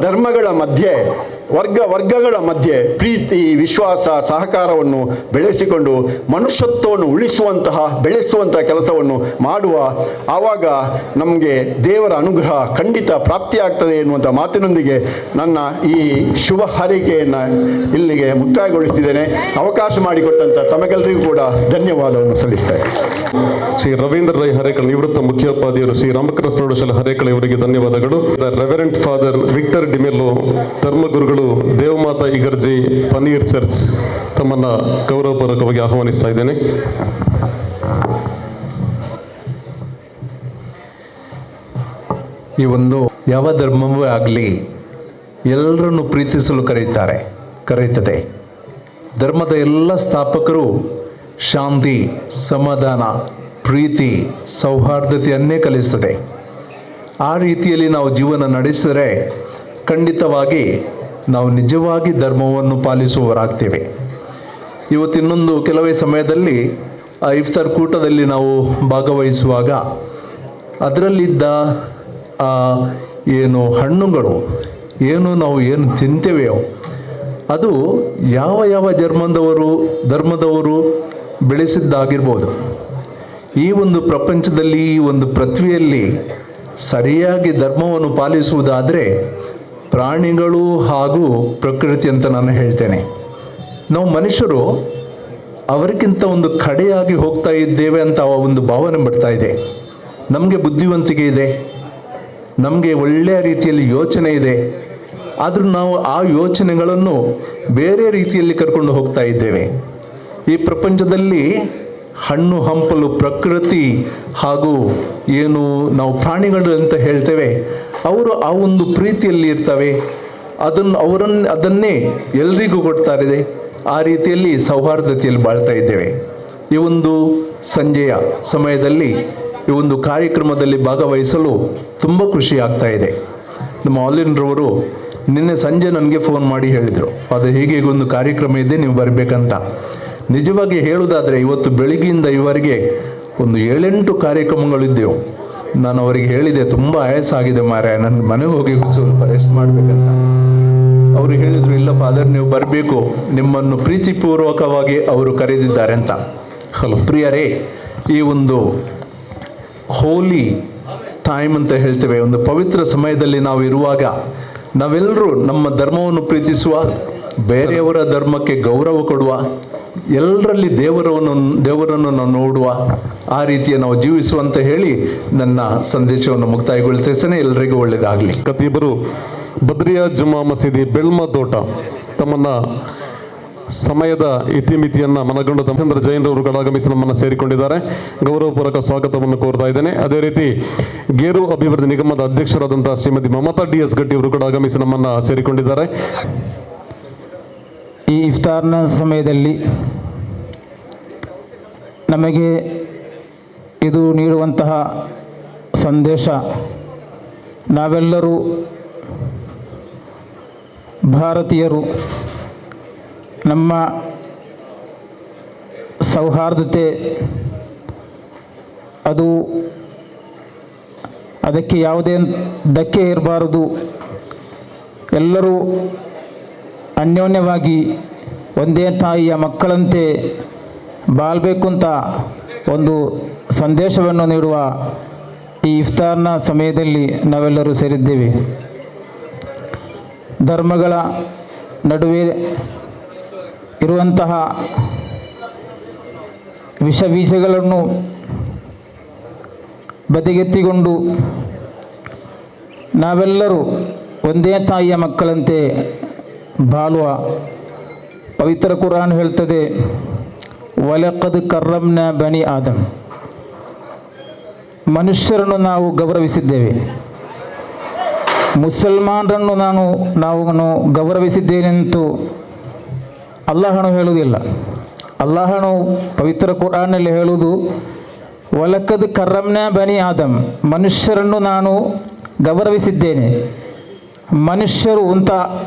ಧರ್ಮಗಳ ಮಧ್ಯೆ, ವರ್ಗಗಳ ಮಧ್ಯೆ ಪ್ರೀತಿ ವಿಶ್ವಾಸ ಸಹಕಾರವನ್ನು ಬೆಳೆಸಿಕೊಂಡು ಮನುಷ್ಯತ್ವವನ್ನು ಬೆಳೆಸುವಂತಹ ಕೆಲಸವನ್ನು ಮಾಡುವ. ಆವಾಗ ನಮಗೆ ದೇವರ ಅನುಗ್ರಹ ಖಂಡಿತ ಪ್ರಾಪ್ತಿಯಾಗ್ತದೆ ಎನ್ನುವಂಥ ಮಾತಿನೊಂದಿಗೆ ನನ್ನ ಈ ಶುಭ ಹಾರೈಕೆಯನ್ನು ಇಲ್ಲಿಗೆ ಮುಕ್ತಾಯಗೊಳಿಸಿದ್ದೇನೆ. ಅವಕಾಶ ಮಾಡಿಕೊಟ್ಟಂಥ ತಮಗೆಲ್ಲರಿಗೂ ಕೂಡ ಧನ್ಯವಾದವನ್ನು ಸಲ್ಲಿಸ್ತೇನೆ. ಶ್ರೀ ರವೀಂದ್ರ ರೈ ಹರೇಕಳ ನಿವೃತ್ತ ಮುಖ್ಯೋಪಾಧ್ಯಾಯರು ಶ್ರೀ ರಾಮಕೃಷ್ಣ ಪ್ರೌಢಶಾಲೆ ಹರೇಕಳ ಇವರಿಗೆ ಧನ್ಯವಾದಗಳು. ರೆವರೆಂಟ್ ಫಾದರ್ ವಿಕ್ಟರ್ ಡಿಮೆಲ್ಲೋ ಧರ್ಮಗುರುಗಳು ದೇವಮಾತಾ ಇಗರ್ಜಿ ಪನೀರ್ ಚರ್ಚ್ ತಮ್ಮನ್ನ ಗೌರವಪೂರ್ವಕವಾಗಿ ಆಹ್ವಾನಿಸ್ತಾ ಇದ್ದೇನೆ. ಈ ಒಂದು ಯಾವ ಧರ್ಮವೂ ಆಗಲಿ ಎಲ್ಲರನ್ನು ಪ್ರೀತಿಸಲು ಕರೆಯುತ್ತದೆ. ಧರ್ಮದ ಎಲ್ಲ ಸ್ಥಾಪಕರು ಶಾಂತಿ, ಸಮಾಧಾನ, ಪ್ರೀತಿ, ಸೌಹಾರ್ದತೆಯನ್ನೇ ಕಲಿಸ್ತದೆ. ಆ ರೀತಿಯಲ್ಲಿ ನಾವು ಜೀವನ ನಡೆಸಿದರೆ ಖಂಡಿತವಾಗಿ ನಾವು ನಿಜವಾಗಿ ಧರ್ಮವನ್ನು ಪಾಲಿಸುವವರಾಗ್ತೇವೆ. ಇವತ್ತಿನ್ನೊಂದು ಕೆಲವೇ ಸಮಯದಲ್ಲಿ ಇಫ್ತಾರ್ ಕೂಟದಲ್ಲಿ ನಾವು ಭಾಗವಹಿಸುವಾಗ ಅದರಲ್ಲಿದ್ದ ಏನು ಹಣ್ಣುಗಳು, ನಾವು ತಿಂತೇವೆಯೋ ಅದು ಯಾವ ಧರ್ಮದವರು ಬೆಳೆಸಿದ್ದಾಗಿರ್ಬೋದು. ಈ ಒಂದು ಪ್ರಪಂಚದಲ್ಲಿ, ಈ ಒಂದು ಪೃಥ್ವಿಯಲ್ಲಿ ಸರಿಯಾಗಿ ಧರ್ಮವನ್ನು ಪಾಲಿಸುವುದಾದರೆ ಪ್ರಾಣಿಗಳು ಹಾಗೂ ಪ್ರಕೃತಿ ಅಂತ ನಾನು ಹೇಳ್ತೇನೆ. ನಾವು ಮನುಷ್ಯರು ಅವರಿಗಿಂತ ಒಂದು ಕಡೆಯಾಗಿ ಹೋಗ್ತಾ ಇದ್ದೇವೆ ಅಂತ ಒಂದು ಭಾವನೆ ಬರ್ತಾ ಇದೆ. ನಮಗೆ ಬುದ್ಧಿವಂತಿಕೆ ಇದೆ, ನಮಗೆ ಒಳ್ಳೆಯ ರೀತಿಯಲ್ಲಿ ಯೋಚನೆ ಇದೆ, ಆದರೂ ನಾವು ಆ ಯೋಚನೆಗಳನ್ನು ಬೇರೆ ರೀತಿಯಲ್ಲಿ ಕರ್ಕೊಂಡು ಹೋಗ್ತಾ ಇದ್ದೇವೆ. ಈ ಪ್ರಪಂಚದಲ್ಲಿ ಹಣ್ಣು ಹಂಪಲು ಪ್ರಕೃತಿ ಹಾಗೂ ನಾವು ಪ್ರಾಣಿಗಳು ಅಂತ ಹೇಳ್ತೇವೆ, ಅವರು ಆ ಒಂದು ಪ್ರೀತಿಯಲ್ಲಿ ಇರ್ತವೆ. ಅದನ್ನೇ ಎಲ್ರಿಗೂ ಕೊಡ್ತಾರೆ. ಆ ರೀತಿಯಲ್ಲಿ ಸೌಹಾರ್ದತೆಯಲ್ಲಿ ಬಾಳ್ತಾ ಇದ್ದೇವೆ. ಈ ಒಂದು ಸಂಜೆಯ ಸಮಯದಲ್ಲಿ ಈ ಒಂದು ಕಾರ್ಯಕ್ರಮದಲ್ಲಿ ಭಾಗವಹಿಸಲು ತುಂಬ ಖುಷಿ ಆಗ್ತಾ ಇದೆ. ನಮ್ಮ ಆಲಿನ್ರವರು ನಿನ್ನೆ ಸಂಜೆ ನನಗೆ ಫೋನ್ ಮಾಡಿ ಹೇಳಿದರು, ಅದು ಹೀಗೆ ಒಂದು ಕಾರ್ಯಕ್ರಮ ಇದೆ, ನೀವು ಬರಬೇಕಂತ. ನಿಜವಾಗಿ ಹೇಳುವುದಾದರೆ ಇವತ್ತು ಬೆಳಗ್ಗೆಯಿಂದ ಇವರಿಗೆ ಒಂದು 7-8 ಕಾರ್ಯಕ್ರಮಗಳಿದ್ದೆವು. ನಾನು ಅವರಿಗೆ ಹೇಳಿದೆ, ತುಂಬ ಆಯಾಸ ಆಗಿದೆ ಮಾರ್ರೆ, ನನ್ನ ಮನೆಗೆ ಹೋಗಿ ಸ್ವಲ್ಪ ರೆಸ್ಟ್ ಮಾಡಬೇಕಂತ. ಅವರು ಹೇಳಿದರು, ಇಲ್ಲ ಫಾದರ್ ನೀವು ಬರಬೇಕು, ನಿಮ್ಮನ್ನು ಪ್ರೀತಿಪೂರ್ವಕವಾಗಿ ಅವರು ಕರೆದಿದ್ದಾರೆ ಅಂತ. ಹಲೋ ಪ್ರಿಯರೇ, ಈ ಒಂದು ಹೋಲಿ ಟೈಮ್ ಅಂತ ಹೇಳ್ತೇವೆ, ಒಂದು ಪವಿತ್ರ ಸಮಯದಲ್ಲಿ ನಾವು ಇರುವಾಗ ನಾವೆಲ್ಲರೂ ನಮ್ಮ ಧರ್ಮವನ್ನು ಪ್ರೀತಿಸುವ, ಬೇರೆಯವರ ಧರ್ಮಕ್ಕೆ ಗೌರವ ಕೊಡುವ, ಎಲ್ಲರಲ್ಲಿ ದೇವರನ್ನು ನಾವು ನೋಡುವ, ಆ ರೀತಿಯ ನಾವು ಜೀವಿಸುವಂತ ಹೇಳಿ ನನ್ನ ಸಂದೇಶವನ್ನು ಮುಕ್ತಾಯಗೊಳಿಸ್ತೇನೆ. ಎಲ್ಲರಿಗೂ ಒಳ್ಳೆಯದಾಗಲಿ. ಖತೀಬರು ಬದ್ರಿಯಾ ಜುಮಾ ಮಸೀದಿ ಬೆಳ್ಮದೋಟ ತಮ್ಮನ್ನ ಸಮಯದ ಇತಿಮಿತಿಯನ್ನು ಮನಗಂಡು ಚಂದ್ರ ಜೈನ್ ಅವರುಗಳು ಆಗಮಿಸಿ ನಮ್ಮನ್ನು ಸೇರಿಕೊಂಡಿದ್ದಾರೆ. ಗೌರವಪೂರ್ವಕ ಸ್ವಾಗತವನ್ನು ಕೋರ್ತಾ ಇದ್ದೇನೆ. ಅದೇ ರೀತಿ ಗೇರು ಅಭಿವೃದ್ಧಿ ನಿಗಮದ ಅಧ್ಯಕ್ಷರಾದಂತಹ ಶ್ರೀಮತಿ ಮಮತಾ DS ಗಟ್ಟಿ ಅವರು ಕೂಡ ಆಗಮಿಸಿ ನಮ್ಮನ್ನು ಸೇರಿಕೊಂಡಿದ್ದಾರೆ. ಈ ಇಫ್ತಾರ್ನ ಸಮಯದಲ್ಲಿ ನಮಗೆ ಇದು ನೀಡುವಂತಹ ಸಂದೇಶ, ನಾವೆಲ್ಲರೂ ಭಾರತೀಯರು, ನಮ್ಮ ಸೌಹಾರ್ದತೆ ಅದಕ್ಕೆ ಯಾವುದೇ ಧಕ್ಕೆ ಇರಬಾರದು. ಎಲ್ಲರೂ ಅನ್ಯೋನ್ಯವಾಗಿ ಒಂದೇ ತಾಯಿಯ ಮಕ್ಕಳಂತೆ ಬಾಳ್ಬೇಕು ಅಂತ ಒಂದು ಸಂದೇಶವನ್ನು ನೀಡುವ ಈ ಇಫ್ತಾರ್ನ ಸಮಯದಲ್ಲಿ ನಾವೆಲ್ಲರೂ ಸೇರಿದ್ದೇವೆ. ಧರ್ಮಗಳ ನಡುವೆ ಇರುವಂತಹ ವಿಷಬೀಜಗಳನ್ನು ಬದಿಗೆತ್ತಿಕೊಂಡು ನಾವೆಲ್ಲರೂ ಒಂದೇ ತಾಯಿಯ ಮಕ್ಕಳಂತೆ ಬಾಳುವ ಪವಿತ್ರ ಕುರಾನ್ ಹೇಳ್ತದೆ, ವಲಕದ್ ಕರ್ರಮ್ನ ಬನಿ ಆದಮ್, ಮನುಷ್ಯರನ್ನು ನಾವು ಗೌರವಿಸಿದ್ದೇವೆ. ಮುಸಲ್ಮಾನರನ್ನು ನಾವು ಗೌರವಿಸಿದ್ದೇನೆಂತೂ ಅಲ್ಲಾಹನು ಹೇಳುವುದಿಲ್ಲ. ಅಲ್ಲಾಹನು ಪವಿತ್ರ ಕುರಾನ್ನಲ್ಲಿ ಹೇಳುವುದು, ವಲಕದ್ ಕರ್ರಮ್ನ ಬನಿ ಆದಮ್, ಮನುಷ್ಯರನ್ನು ನಾನು ಗೌರವಿಸಿದ್ದೇನೆ. ಮನುಷ್ಯರು ಅಂತ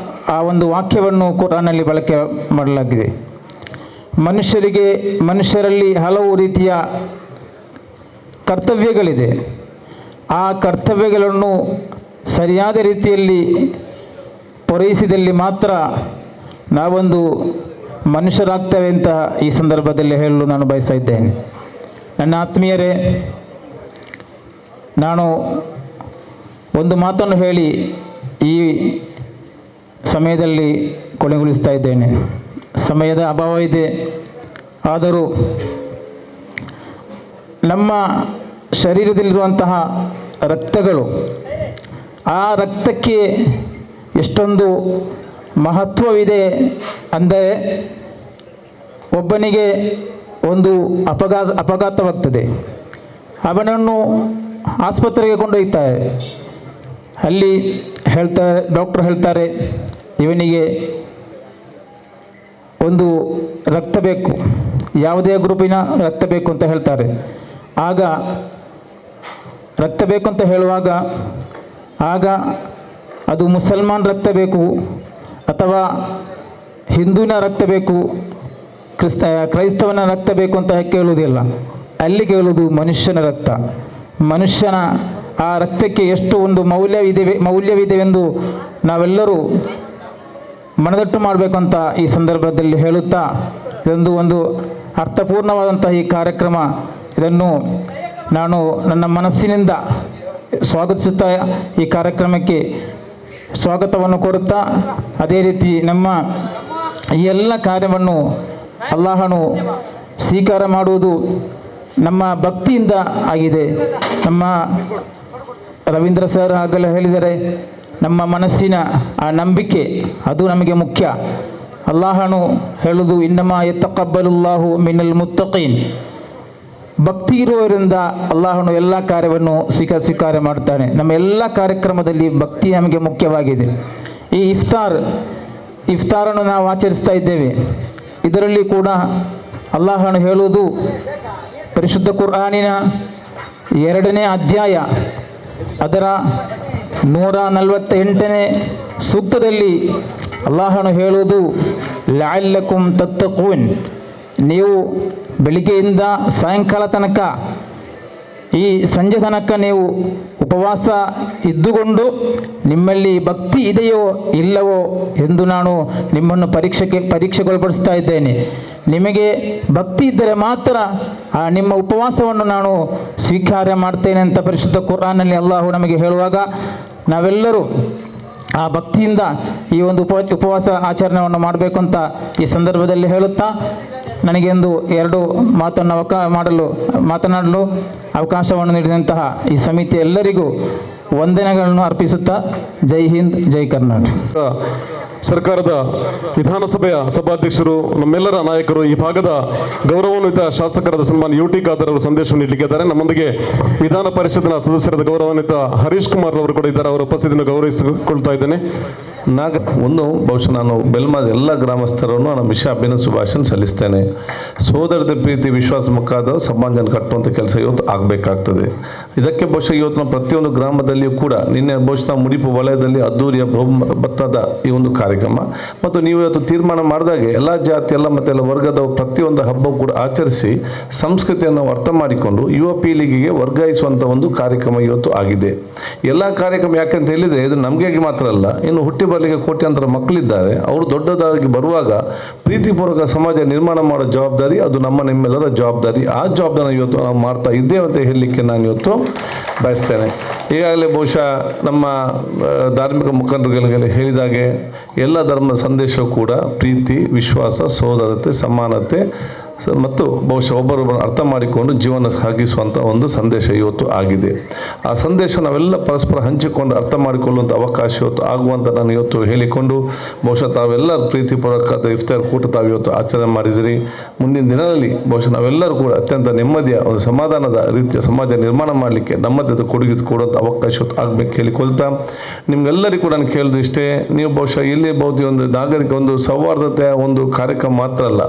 ಆ ಒಂದು ವಾಕ್ಯವನ್ನು ಕುರಾನ್ನಲ್ಲಿ ಬಳಕೆ ಮಾಡಲಾಗಿದೆ. ಮನುಷ್ಯರಲ್ಲಿ ಹಲವು ರೀತಿಯ ಕರ್ತವ್ಯಗಳಿದೆ. ಆ ಕರ್ತವ್ಯಗಳನ್ನು ಸರಿಯಾದ ರೀತಿಯಲ್ಲಿ ಪೂರೈಸಿದಲ್ಲಿ ಮಾತ್ರ ನಾವೊಂದು ಮನುಷ್ಯರಾಗ್ತೇವೆ ಅಂತ ಈ ಸಂದರ್ಭದಲ್ಲಿ ಹೇಳಲು ನಾನು ಬಯಸ್ತಾ ಇದ್ದೇನೆ. ನನ್ನ ಆತ್ಮೀಯರೇ, ನಾನು ಒಂದು ಮಾತನ್ನು ಹೇಳಿ ಈ ಸಮಯದಲ್ಲಿ ಕೊನೆಗೊಳಿಸ್ತಾ ಇದ್ದೇನೆ. ಸಮಯದ ಅಭಾವ ಇದೆ, ಆದರೂ ನಮ್ಮ ಶರೀರದಲ್ಲಿರುವಂತಹ ರಕ್ತಗಳು, ಆ ರಕ್ತಕ್ಕೆ ಎಷ್ಟೊಂದು ಮಹತ್ವವಿದೆ ಅಂದರೆ, ಒಬ್ಬನಿಗೆ ಒಂದು ಅಪಘಾತವಾಗ್ತದೆ, ಅವನನ್ನು ಆಸ್ಪತ್ರೆಗೆ ಕೊಂಡೊಯ್ತಾರೆ. ಅಲ್ಲಿ ಡಾಕ್ಟರ್ ಹೇಳ್ತಾರೆ, ಇವನಿಗೆ ಒಂದು ರಕ್ತ ಬೇಕು, ಯಾವುದೇ ಗ್ರೂಪಿನ ರಕ್ತ ಬೇಕು ಅಂತ ಹೇಳ್ತಾರೆ. ಆಗ ರಕ್ತ ಬೇಕು ಅಂತ ಹೇಳುವಾಗ ಅದು ಮುಸಲ್ಮಾನ್ ರಕ್ತ ಬೇಕು ಅಥವಾ ಹಿಂದೂವಿನ ರಕ್ತ ಬೇಕು, ಕ್ರೈಸ್ತವನ ರಕ್ತ ಬೇಕು ಅಂತ ಕೇಳುವುದಿಲ್ಲ. ಅಲ್ಲಿ ಕೇಳುವುದು ಮನುಷ್ಯನ ರಕ್ತ. ಮನುಷ್ಯನ ಆ ರಕ್ತಕ್ಕೆ ಎಷ್ಟು ಒಂದು ಮೌಲ್ಯವಿದೆವೆಂದು ನಾವೆಲ್ಲರೂ ಮನದಟ್ಟು ಮಾಡಬೇಕಂತ ಈ ಸಂದರ್ಭದಲ್ಲಿ ಹೇಳುತ್ತಾ, ಇದೊಂದು ಒಂದು ಅರ್ಥಪೂರ್ಣವಾದಂಥ ಈ ಕಾರ್ಯಕ್ರಮ, ಇದನ್ನು ನಾನು ನನ್ನ ಮನಸ್ಸಿನಿಂದ ಸ್ವಾಗತಿಸುತ್ತಾ ಈ ಕಾರ್ಯಕ್ರಮಕ್ಕೆ ಸ್ವಾಗತವನ್ನು ಕೋರುತ್ತಾ, ಅದೇ ರೀತಿ ನಮ್ಮ ಈ ಎಲ್ಲ ಕಾರ್ಯವನ್ನು ಅಲ್ಲಾಹನು ಸ್ವೀಕಾರ ಮಾಡುವುದು ನಮ್ಮ ಭಕ್ತಿಯಿಂದ ಆಗಿದೆ. ನಮ್ಮ ರವೀಂದ್ರ ಸರ್ ಆಗಲೇ ಹೇಳಿದರೆ, ನಮ್ಮ ಮನಸ್ಸಿನ ಆ ನಂಬಿಕೆ ಅದು ನಮಗೆ ಮುಖ್ಯ. ಅಲ್ಲಾಹನು ಹೇಳುವುದು, ಇನ್ನಮಾ ಯತಕಬ್ಬಲುಲ್ಲಾಹು ಮಿನಲ್ ಮುತ್ತಕೀನ್, ಭಕ್ತಿ ಇರುವವರಿಂದ ಅಲ್ಲಾಹನು ಎಲ್ಲ ಕಾರ್ಯವನ್ನು ಸ್ವೀಕಾರ ಮಾಡ್ತಾನೆ. ನಮ್ಮ ಎಲ್ಲ ಕಾರ್ಯಕ್ರಮದಲ್ಲಿ ಭಕ್ತಿ ನಮಗೆ ಮುಖ್ಯವಾಗಿದೆ. ಈ ಇಫ್ತಾರನ್ನು ನಾವು ಆಚರಿಸ್ತಾ ಇದ್ದೇವೆ. ಇದರಲ್ಲಿ ಕೂಡ ಅಲ್ಲಾಹನು ಹೇಳುವುದು, ಪರಿಶುದ್ಧ ಕುರ್ಆನಿನ 2ನೇ ಅಧ್ಯಾಯ ಅದರ 148ನೇ ಸೂಕ್ತದಲ್ಲಿ ಅಲ್ಲಾಹನು ಹೇಳುವುದು, ಲಅಲ್ಲಕುಂ ತತ್ತಕೂನ್, ನೀವು ಬೆಳಿಗ್ಗೆಯಿಂದ ಸಾಯಂಕಾಲ ತನಕ ಈ ಸಂಜೆ ತನಕ ನೀವು ಉಪವಾಸ ಇದ್ದುಕೊಂಡು ನಿಮ್ಮಲ್ಲಿ ಭಕ್ತಿ ಇದೆಯೋ ಇಲ್ಲವೋ ಎಂದು ನಾನು ನಿಮ್ಮನ್ನು ಪರೀಕ್ಷೆಗೊಳಪಡಿಸ್ತಾ ಇದ್ದೇನೆ. ನಿಮಗೆ ಭಕ್ತಿ ಇದ್ದರೆ ಮಾತ್ರ ಆ ನಿಮ್ಮ ಉಪವಾಸವನ್ನು ನಾನು ಸ್ವೀಕಾರ ಮಾಡ್ತೇನೆ ಅಂತ ಪರಿಶುದ್ಧ ಕುರ್ಆನ್ನಲ್ಲಿ ಅಲ್ಲಾಹು ನಮಗೆ ಹೇಳುವಾಗ ನಾವೆಲ್ಲರೂ ಆ ಭಕ್ತಿಯಿಂದ ಈ ಒಂದು ಉಪವಾಸ ಆಚರಣೆಯನ್ನು ಮಾಡಬೇಕು ಅಂತ ಈ ಸಂದರ್ಭದಲ್ಲಿ ಹೇಳುತ್ತಾ ನನಗೆ ಒಂದು 2 ಮಾತನ್ನು ಮಾತನಾಡಲು ಅವಕಾಶವನ್ನು ನೀಡಿದಂತಹ ಈ ಸಮಿತಿ ಎಲ್ಲರಿಗೂ ವಂದನೆಗಳನ್ನು ಅರ್ಪಿಸುತ್ತಾ ಜೈ ಹಿಂದ್ ಜೈ ಕರ್ನಾಟಕ. ಸರ್ಕಾರದ ವಿಧಾನಸಭೆಯ ಸಭಾಧ್ಯಕ್ಷರು, ನಮ್ಮೆಲ್ಲರ ನಾಯಕರು, ಈ ಭಾಗದ ಗೌರವಾನ್ವಿತ ಶಾಸಕರಾದ ಸನ್ಮಾನ್ಯ UT ಖಾದರ್ ಅವರು ಸಂದೇಶವನ್ನು ನೀಡಲಿಕ್ಕಿದ್ದಾರೆ. ನಮ್ಮೊಂದಿಗೆ ವಿಧಾನ ಪರಿಷತ್ನ ಸದಸ್ಯರಾದ ಗೌರವಾನ್ವಿತ ಹರೀಶ್ ಕುಮಾರ್ ಅವರು ಕೂಡ ಇದ್ದಾರೆ. ಅವರ ಉಪಸ್ಥಿತಿಯನ್ನು ಗೌರವಿಸಿಕೊಳ್ತಾ ಇದ್ದೇನೆ. ಬಹುಶಃ ನಾನು ಬೆಲ್ಮಾದ ಎಲ್ಲ ಗ್ರಾಮಸ್ಥರನ್ನು ನಮ್ಮ ವಿಷಯ ಅಭಿನಂದನೆ ಶುಭಾಶಯ ಸಲ್ಲಿಸ್ತೇನೆ. ಸೋದರತೆ ಪ್ರೀತಿ ವಿಶ್ವಾಸ ಮುಖಾದ ಸಮಾಜನ ಕಟ್ಟುವಂಥ ಕೆಲಸ ಇವತ್ತು ಆಗಬೇಕಾಗ್ತದೆ. ಇದಕ್ಕೆ ಬಹುಶಃ ಇವತ್ತು ಪ್ರತಿಯೊಂದು ಗ್ರಾಮದಲ್ಲಿಯೂ ಕೂಡ ನಿನ್ನೆ ಬಹುಶಃ ಮುಡಿಪು ವಲಯದಲ್ಲಿ ಅದ್ದೂರಿಯ ಬಹುಮತದ ಈ ಒಂದು ಕಾರ್ಯಕ್ರಮ ಮತ್ತು ನೀವು ಇವತ್ತು ತೀರ್ಮಾನ ಮಾಡಿದಾಗೆ ಎಲ್ಲ ಜಾತಿ ಎಲ್ಲ ಮತ್ತು ಎಲ್ಲ ವರ್ಗದ ಪ್ರತಿಯೊಂದು ಹಬ್ಬ ಕೂಡ ಆಚರಿಸಿ ಸಂಸ್ಕೃತಿಯನ್ನು ಅರ್ಥ ಮಾಡಿಕೊಂಡು ಯುವ ಪೀಳಿಗೆಗೆ ವರ್ಗಾಯಿಸುವಂಥ ಒಂದು ಕಾರ್ಯಕ್ರಮ ಇವತ್ತು ಆಗಿದೆ. ಎಲ್ಲ ಕಾರ್ಯಕ್ರಮ ಯಾಕಂತ ಹೇಳಿದರೆ ಇದು ನಮಗೆ ಮಾತ್ರ ಅಲ್ಲ, ಇನ್ನು ಹುಟ್ಟಿ ಬರಲಿಕ್ಕೆ ಕೋಟ್ಯಾಂತರ ಮಕ್ಕಳಿದ್ದಾರೆ. ಅವರು ದೊಡ್ಡದಾಗಿ ಬರುವಾಗ ಪ್ರೀತಿಪೂರ್ವಕ ಸಮಾಜ ನಿರ್ಮಾಣ ಮಾಡೋ ಜವಾಬ್ದಾರಿ ಅದು ನಿಮ್ಮೆಲ್ಲರ ಜವಾಬ್ದಾರಿ. ಆ ಜವಾಬ್ದಾರಿ ಇವತ್ತು ನಾವು ಮಾಡ್ತಾ ಇದ್ದೇವೆ ಅಂತ ಹೇಳಲಿಕ್ಕೆ ನಾನು ಇವತ್ತು ಬಯಸ್ತೇನೆ. ಈಗಾಗಲೇ ಬಹುಶಃ ನಮ್ಮ ಧಾರ್ಮಿಕ ಮುಖಂಡರುಗಳಿಗೆ ಹೇಳಿದಾಗೆ ಎಲ್ಲ ಧರ್ಮದ ಸಂದೇಶವೂ ಕೂಡ ಪ್ರೀತಿ, ವಿಶ್ವಾಸ, ಸೋದರತೆ, ಸಮಾನತೆ ಮತ್ತು ಬಹುಶಃ ಒಬ್ಬರೊಬ್ಬರನ್ನು ಅರ್ಥ ಮಾಡಿಕೊಂಡು ಜೀವನ ಸಾಗಿಸುವಂಥ ಒಂದು ಸಂದೇಶ ಇವತ್ತು ಆಗಿದೆ. ಆ ಸಂದೇಶ ನಾವೆಲ್ಲ ಪರಸ್ಪರ ಹಂಚಿಕೊಂಡು ಅರ್ಥ ಮಾಡಿಕೊಳ್ಳುವಂಥ ಅವಕಾಶ ಇವತ್ತು ಆಗುವಂಥ ನಾನು ಇವತ್ತು ಹೇಳಿಕೊಂಡು ಬಹುಶಃ ತಾವೆಲ್ಲ ಪ್ರೀತಿಪೂರ್ವಕವಾದ ಇಫ್ತಾರ್ ಕೂಟ ತಾವು ಇವತ್ತು ಆಚರಣೆ ಮಾಡಿದಿರಿ. ಮುಂದಿನ ದಿನಗಳಲ್ಲಿ ಬಹುಶಃ ನಾವೆಲ್ಲರೂ ಕೂಡ ಅತ್ಯಂತ ನೆಮ್ಮದಿಯ ಒಂದು ಸಮಾಧಾನದ ರೀತಿಯ ಸಮಾಜ ನಿರ್ಮಾಣ ಮಾಡಲಿಕ್ಕೆ ನಮ್ಮದೇ ಕೊಡುಗೆ ಕೊಡುವಂಥ ಅವಕಾಶ ಇವತ್ತು ಆಗಬೇಕು ಹೇಳಿಕೊಳ್ತಾ ನಿಮಗೆಲ್ಲರಿಗೂ ಕೂಡ ನಾನು ಕೇಳಿದ್ರು ಇಷ್ಟೇ, ನೀವು ಬಹುಶಃ ಇಲ್ಲಿ ಒಂದು ನಾಗರಿಕ ಒಂದು ಸೌಹಾರ್ದತೆಯ ಒಂದು ಕಾರ್ಯಕ್ರಮ ಮಾತ್ರ ಅಲ್ಲ,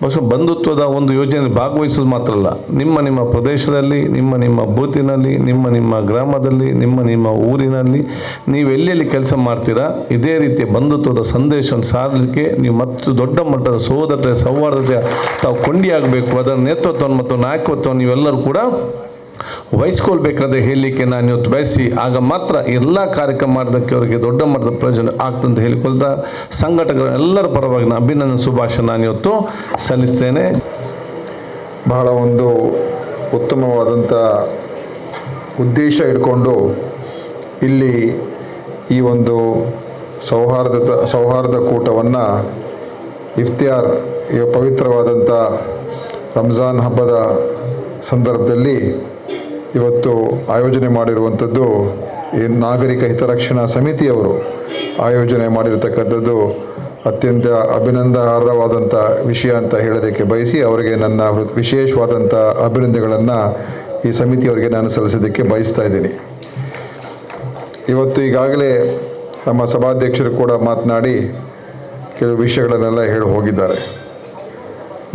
ಬಹುಶಃ ಬಂಧುತ್ವದ ಒಂದು ಯೋಜನೆ ಭಾಗವಹಿಸೋದು ಮಾತ್ರ ಅಲ್ಲ, ನಿಮ್ಮ ಪ್ರದೇಶದಲ್ಲಿ, ನಿಮ್ಮ ಬೂತಿನಲ್ಲಿ, ನಿಮ್ಮ ಗ್ರಾಮದಲ್ಲಿ, ನಿಮ್ಮ ಊರಿನಲ್ಲಿ ನೀವು ಎಲ್ಲೆಲ್ಲಿ ಕೆಲಸ ಮಾಡ್ತೀರಾ ಇದೇ ರೀತಿಯ ಬಂಧುತ್ವದ ಸಂದೇಶವನ್ನು ಸಾರಲಿಕ್ಕೆ ನೀವು ಮತ್ತು ದೊಡ್ಡ ಮಟ್ಟದ ಸೋದರತೆ, ಸೌಹಾರ್ದತೆ ತಾವು ಕೊಂಡಿಯಾಗಬೇಕು. ಅದರ ನೇತೃತ್ವವನ್ನು ಮತ್ತು ನಾಯಕತ್ವವನ್ನು ನೀವೆಲ್ಲರೂ ಕೂಡ ವಹಿಸ್ಕೊಳ್ಬೇಕಾದ್ರೆ ಹೇಳಲಿಕ್ಕೆ ನಾನು ಇವತ್ತು ಬಯಸಿ, ಆಗ ಮಾತ್ರ ಎಲ್ಲ ಕಾರ್ಯಕ್ರಮ ಮಾಡೋದಕ್ಕೆ ಅವರಿಗೆ ದೊಡ್ಡ ಮಟ್ಟದ ಪ್ರಯೋಜನ ಆಗ್ತಂತ ಹೇಳಿಕೊಳ್ತಾ ಸಂಘಟಕರ ಎಲ್ಲರ ಪರವಾಗಿ ನಾನು ಅಭಿನಂದನೆ ಶುಭಾಶಯ ನಾನು ಇವತ್ತು ಸಲ್ಲಿಸ್ತೇನೆ. ಬಹಳ ಒಂದು ಉತ್ತಮವಾದಂಥ ಉದ್ದೇಶ ಇಟ್ಕೊಂಡು ಇಲ್ಲಿ ಈ ಒಂದು ಸೌಹಾರ್ದ ಕೂಟವನ್ನು ಇಫ್ತಿಯಾರ್ ಈ ಪವಿತ್ರವಾದಂಥ ರಂಜಾನ್ ಹಬ್ಬದ ಸಂದರ್ಭದಲ್ಲಿ ಇವತ್ತು ಆಯೋಜನೆ ಮಾಡಿರುವಂಥದ್ದು ಈ ನಾಗರಿಕ ಹಿತರಕ್ಷಣಾ ಸಮಿತಿಯವರು ಆಯೋಜನೆ ಮಾಡಿರತಕ್ಕಂಥದ್ದು ಅತ್ಯಂತ ಅಭಿನಂದನಾರ್ಹವಾದಂಥ ವಿಷಯ ಅಂತ ಹೇಳೋದಕ್ಕೆ ಬಯಸಿ ಅವರಿಗೆ ನನ್ನ ವಿಶೇಷವಾದಂಥ ಅಭಿನಂದನೆಗಳನ್ನು ಈ ಸಮಿತಿಯವರಿಗೆ ನಾನು ಸಲ್ಲಿಸೋದಕ್ಕೆ ಬಯಸ್ತಾ ಇದ್ದೀನಿ. ಇವತ್ತು ಈಗಾಗಲೇ ನಮ್ಮ ಸಭಾಧ್ಯಕ್ಷರು ಕೂಡ ಮಾತನಾಡಿ ಕೆಲವು ವಿಷಯಗಳನ್ನೆಲ್ಲ ಹೇಳಿ ಹೋಗಿದ್ದಾರೆ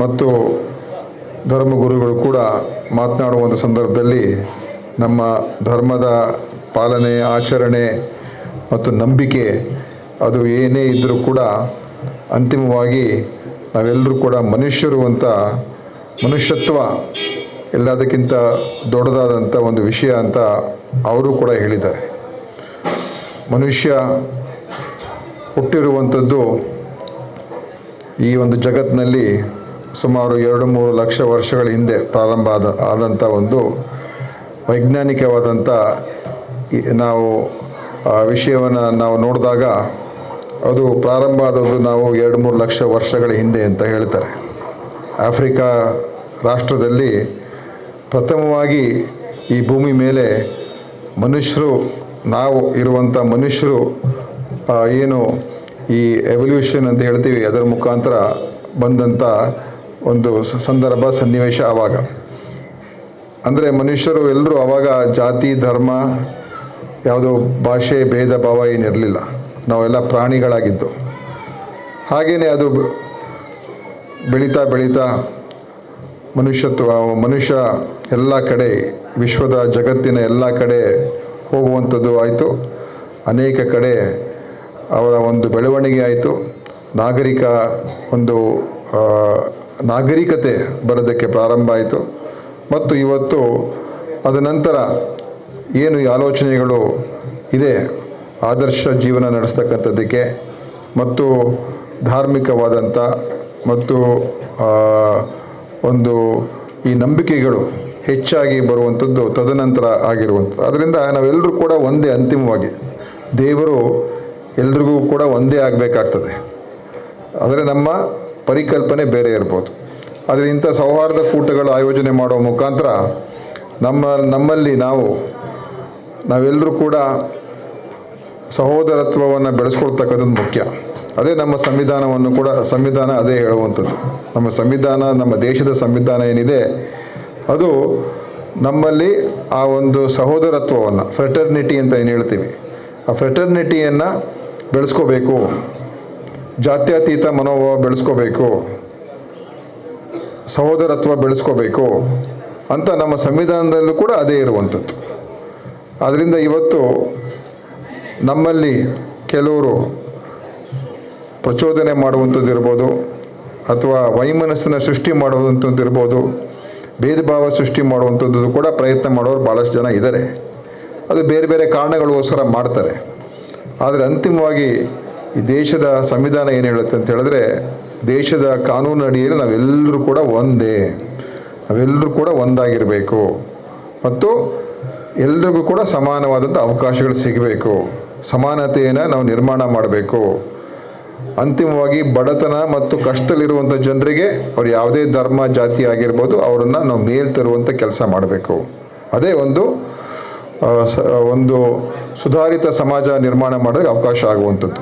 ಮತ್ತು ಧರ್ಮಗುರುಗಳು ಕೂಡ ಮಾತನಾಡುವಂಥ ಸಂದರ್ಭದಲ್ಲಿ ನಮ್ಮ ಧರ್ಮದ ಪಾಲನೆ, ಆಚರಣೆ ಮತ್ತು ನಂಬಿಕೆ ಅದು ಏನೇ ಇದ್ದರೂ ಕೂಡ ಅಂತಿಮವಾಗಿ ನಾವೆಲ್ಲರೂ ಕೂಡ ಮನುಷ್ಯರು ಅಂತ, ಮನುಷ್ಯತ್ವ ಎಲ್ಲದಕ್ಕಿಂತ ದೊಡ್ಡದಾದಂಥ ಒಂದು ವಿಷಯ ಅಂತ ಅವರು ಕೂಡ ಹೇಳಿದ್ದಾರೆ. ಮನುಷ್ಯ ಹುಟ್ಟಿರುವಂಥದ್ದು ಈ ಒಂದು ಜಗತ್ತಿನಲ್ಲಿ ಸುಮಾರು 2-3 ಲಕ್ಷ ವರ್ಷಗಳ ಹಿಂದೆ ಪ್ರಾರಂಭ ಆದಂಥ ಒಂದು ವೈಜ್ಞಾನಿಕವಾದಂಥ ನಾವು ವಿಷಯವನ್ನು ನಾವು ನೋಡಿದಾಗ ಅದು ಪ್ರಾರಂಭ ಆದದ್ದು ನಾವು 2-3 ಲಕ್ಷ ವರ್ಷಗಳ ಹಿಂದೆ ಅಂತ ಹೇಳ್ತಾರೆ. ಆಫ್ರಿಕಾ ರಾಷ್ಟ್ರದಲ್ಲಿ ಪ್ರಥಮವಾಗಿ ಈ ಭೂಮಿ ಮೇಲೆ ಮನುಷ್ಯರು, ನಾವು ಇರುವಂಥ ಮನುಷ್ಯರು ಏನು ಈ ಎವಲ್ಯೂಷನ್ ಅಂತ ಹೇಳ್ತೀವಿ ಅದರ ಮುಖಾಂತರ ಬಂದಂಥ ಒಂದು ಸಂದರ್ಭ, ಸನ್ನಿವೇಶ ಆವಾಗ. ಅಂದರೆ ಮನುಷ್ಯರು ಎಲ್ಲರೂ ಆವಾಗ ಜಾತಿ, ಧರ್ಮ, ಯಾವುದೋ ಭಾಷೆ, ಭೇದ ಭಾವ ಏನಿರಲಿಲ್ಲ. ನಾವೆಲ್ಲ ಪ್ರಾಣಿಗಳಾಗಿದ್ದು. ಹಾಗೆಯೇ ಅದು ಬೆಳೀತಾ ಬೆಳೀತಾ ಮನುಷ್ಯ ಎಲ್ಲ ಕಡೆ, ವಿಶ್ವದ ಜಗತ್ತಿನ ಎಲ್ಲ ಕಡೆ ಹೋಗುವಂಥದ್ದು ಆಯಿತು. ಅನೇಕ ಕಡೆ ಅವರ ಒಂದು ಬೆಳವಣಿಗೆ ಆಯಿತು. ನಾಗರಿಕತೆ ಬರೋದಕ್ಕೆ ಪ್ರಾರಂಭ ಆಯಿತು. ಮತ್ತು ಇವತ್ತು ಅದ ನಂತರ ಏನು ಈ ಆಲೋಚನೆಗಳು ಇದೆ ಆದರ್ಶ ಜೀವನ ನಡೆಸ್ತಕ್ಕಂಥದ್ದಕ್ಕೆ ಮತ್ತು ಧಾರ್ಮಿಕವಾದಂಥ ಮತ್ತು ಒಂದು ಈ ನಂಬಿಕೆಗಳು ಹೆಚ್ಚಾಗಿ ಬರುವಂಥದ್ದು ತದನಂತರ ಆಗಿರುವಂಥದ್ದು. ಅದರಿಂದ ನಾವೆಲ್ಲರೂ ಕೂಡ ಒಂದೇ, ಅಂತಿಮವಾಗಿ ದೇವರು ಎಲ್ರಿಗೂ ಕೂಡ ಒಂದೇ ಆಗಬೇಕಾಗ್ತದೆ. ಆದರೆ ನಮ್ಮ ಪರಿಕಲ್ಪನೆ ಬೇರೆ ಇರ್ಬೋದು. ಆದರೆ ಇಂಥ ಸೌಹಾರ್ದ ಕೂಟಗಳು ಆಯೋಜನೆ ಮಾಡುವ ಮುಖಾಂತರ ನಮ್ಮಲ್ಲಿ ನಾವೆಲ್ಲರೂ ಕೂಡ ಸಹೋದರತ್ವವನ್ನು ಬೆಳೆಸ್ಕೊಳ್ತಕ್ಕಂಥದ್ದು ಮುಖ್ಯ. ಅದೇ ನಮ್ಮ ಸಂವಿಧಾನ ಅದೇ ಹೇಳುವಂಥದ್ದು. ನಮ್ಮ ಸಂವಿಧಾನ, ನಮ್ಮ ದೇಶದ ಸಂವಿಧಾನ ಏನಿದೆ ಅದು ನಮ್ಮಲ್ಲಿ ಆ ಒಂದು ಸಹೋದರತ್ವವನ್ನು, ಫ್ರೆಟರ್ನಿಟಿ ಅಂತ ಏನು ಹೇಳ್ತೀವಿ, ಆ ಫ್ರೆಟರ್ನಿಟಿಯನ್ನು ಬೆಳೆಸ್ಕೋಬೇಕು, ಜಾತ್ಯತೀತ ಮನೋಭಾವ ಬೆಳೆಸ್ಕೋಬೇಕು, ಸಹೋದರತ್ವ ಬೆಳೆಸ್ಕೋಬೇಕು ಅಂತ ನಮ್ಮ ಸಂವಿಧಾನದಲ್ಲೂ ಕೂಡ ಅದೇ ಇರುವಂಥದ್ದು. ಆದ್ದರಿಂದ ಇವತ್ತು ನಮ್ಮಲ್ಲಿ ಕೆಲವರು ಪ್ರಚೋದನೆ ಮಾಡುವಂಥದ್ದು ಇರ್ಬೋದು, ಅಥವಾ ವೈಮನಸ್ಸನ್ನು ಸೃಷ್ಟಿ ಮಾಡುವಂಥದ್ದು ಇರ್ಬೋದು, ಭೇದ ಭಾವ ಸೃಷ್ಟಿ ಮಾಡುವಂಥದ್ದು ಕೂಡ ಪ್ರಯತ್ನ ಮಾಡೋರು ಭಾಳಷ್ಟು ಜನ ಇದ್ದಾರೆ. ಅದು ಬೇರೆ ಬೇರೆ ಕಾರಣಗಳಿಗೋಸ್ಕರ ಮಾಡ್ತಾರೆ. ಆದರೆ ಅಂತಿಮವಾಗಿ ಈ ದೇಶದ ಸಂವಿಧಾನ ಏನು ಹೇಳುತ್ತೆ ಅಂತ ಹೇಳಿದ್ರೆ, ದೇಶದ ಕಾನೂನು ಅಡಿಯಲ್ಲಿ ನಾವೆಲ್ಲರೂ ಕೂಡ ಒಂದೇ, ನಾವೆಲ್ಲರೂ ಕೂಡ ಒಂದಾಗಿರಬೇಕು ಮತ್ತು ಎಲ್ರಿಗೂ ಕೂಡ ಸಮಾನವಾದಂಥ ಅವಕಾಶಗಳು ಸಿಗಬೇಕು, ಸಮಾನತೆಯನ್ನು ನಾವು ನಿರ್ಮಾಣ ಮಾಡಬೇಕು. ಅಂತಿಮವಾಗಿ ಬಡತನ ಮತ್ತು ಕಷ್ಟದಲ್ಲಿರುವಂಥ ಜನರಿಗೆ ಅವ್ರು ಯಾವುದೇ ಧರ್ಮ ಜಾತಿ ಆಗಿರ್ಬೋದು ಅವರನ್ನು ನಾವು ಮೇಲ್ ತರುವಂಥ ಕೆಲಸ ಮಾಡಬೇಕು. ಅದೇ ಒಂದು ಸುಧಾರಿತ ಸಮಾಜ ನಿರ್ಮಾಣ ಮಾಡೋಕ್ಕೆ ಅವಕಾಶ ಆಗುವಂಥದ್ದು.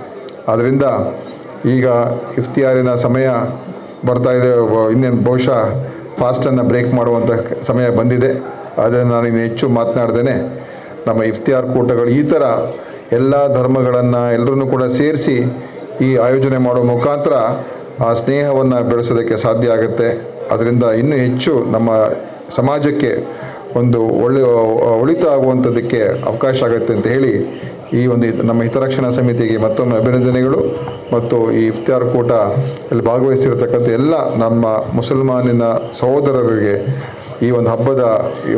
ಆದ್ದರಿಂದ ಈಗ ಇಫ್ತಿಯಾರಿನ ಸಮಯ ಬರ್ತಾ ಇದೆ, ಇನ್ನೇನು ಬಹುಶಃ ಫಾಸ್ಟನ್ನು ಬ್ರೇಕ್ ಮಾಡುವಂಥ ಸಮಯ ಬಂದಿದೆ. ಅದನ್ನು ನಾನು ಇನ್ನು ಹೆಚ್ಚು ಮಾತನಾಡ್ದೇನೆ ನಮ್ಮ ಇಫ್ತಿಯಾರ್ ಕೂಟಗಳು ಈ ಥರ ಎಲ್ಲ ಧರ್ಮಗಳನ್ನು ಎಲ್ಲರನ್ನೂ ಕೂಡ ಸೇರಿಸಿ ಈ ಆಯೋಜನೆ ಮಾಡೋ ಮುಖಾಂತರ ಆ ಸ್ನೇಹವನ್ನು ಬೆಳೆಸೋದಕ್ಕೆ ಸಾಧ್ಯ ಆಗುತ್ತೆ. ಅದರಿಂದ ಇನ್ನೂ ಹೆಚ್ಚು ನಮ್ಮ ಸಮಾಜಕ್ಕೆ ಒಂದು ಒಳಿತ ಆಗುವಂಥದ್ದಕ್ಕೆ ಅವಕಾಶ ಆಗುತ್ತೆ ಅಂತ ಹೇಳಿ ಈ ಒಂದು ನಮ್ಮ ಹಿತರಕ್ಷಣಾ ಸಮಿತಿಗೆ ಮತ್ತೊಮ್ಮೆ ಅಭಿನಂದನೆಗಳು. ಮತ್ತು ಈ ಇಫ್ತಿಯಾರ್ ಕೂಟ ಇಲ್ಲಿ ಭಾಗವಹಿಸಿರತಕ್ಕಂಥ ಎಲ್ಲ ನಮ್ಮ ಮುಸಲ್ಮಾನಿನ ಸಹೋದರರಿಗೆ ಈ ಒಂದು ಹಬ್ಬದ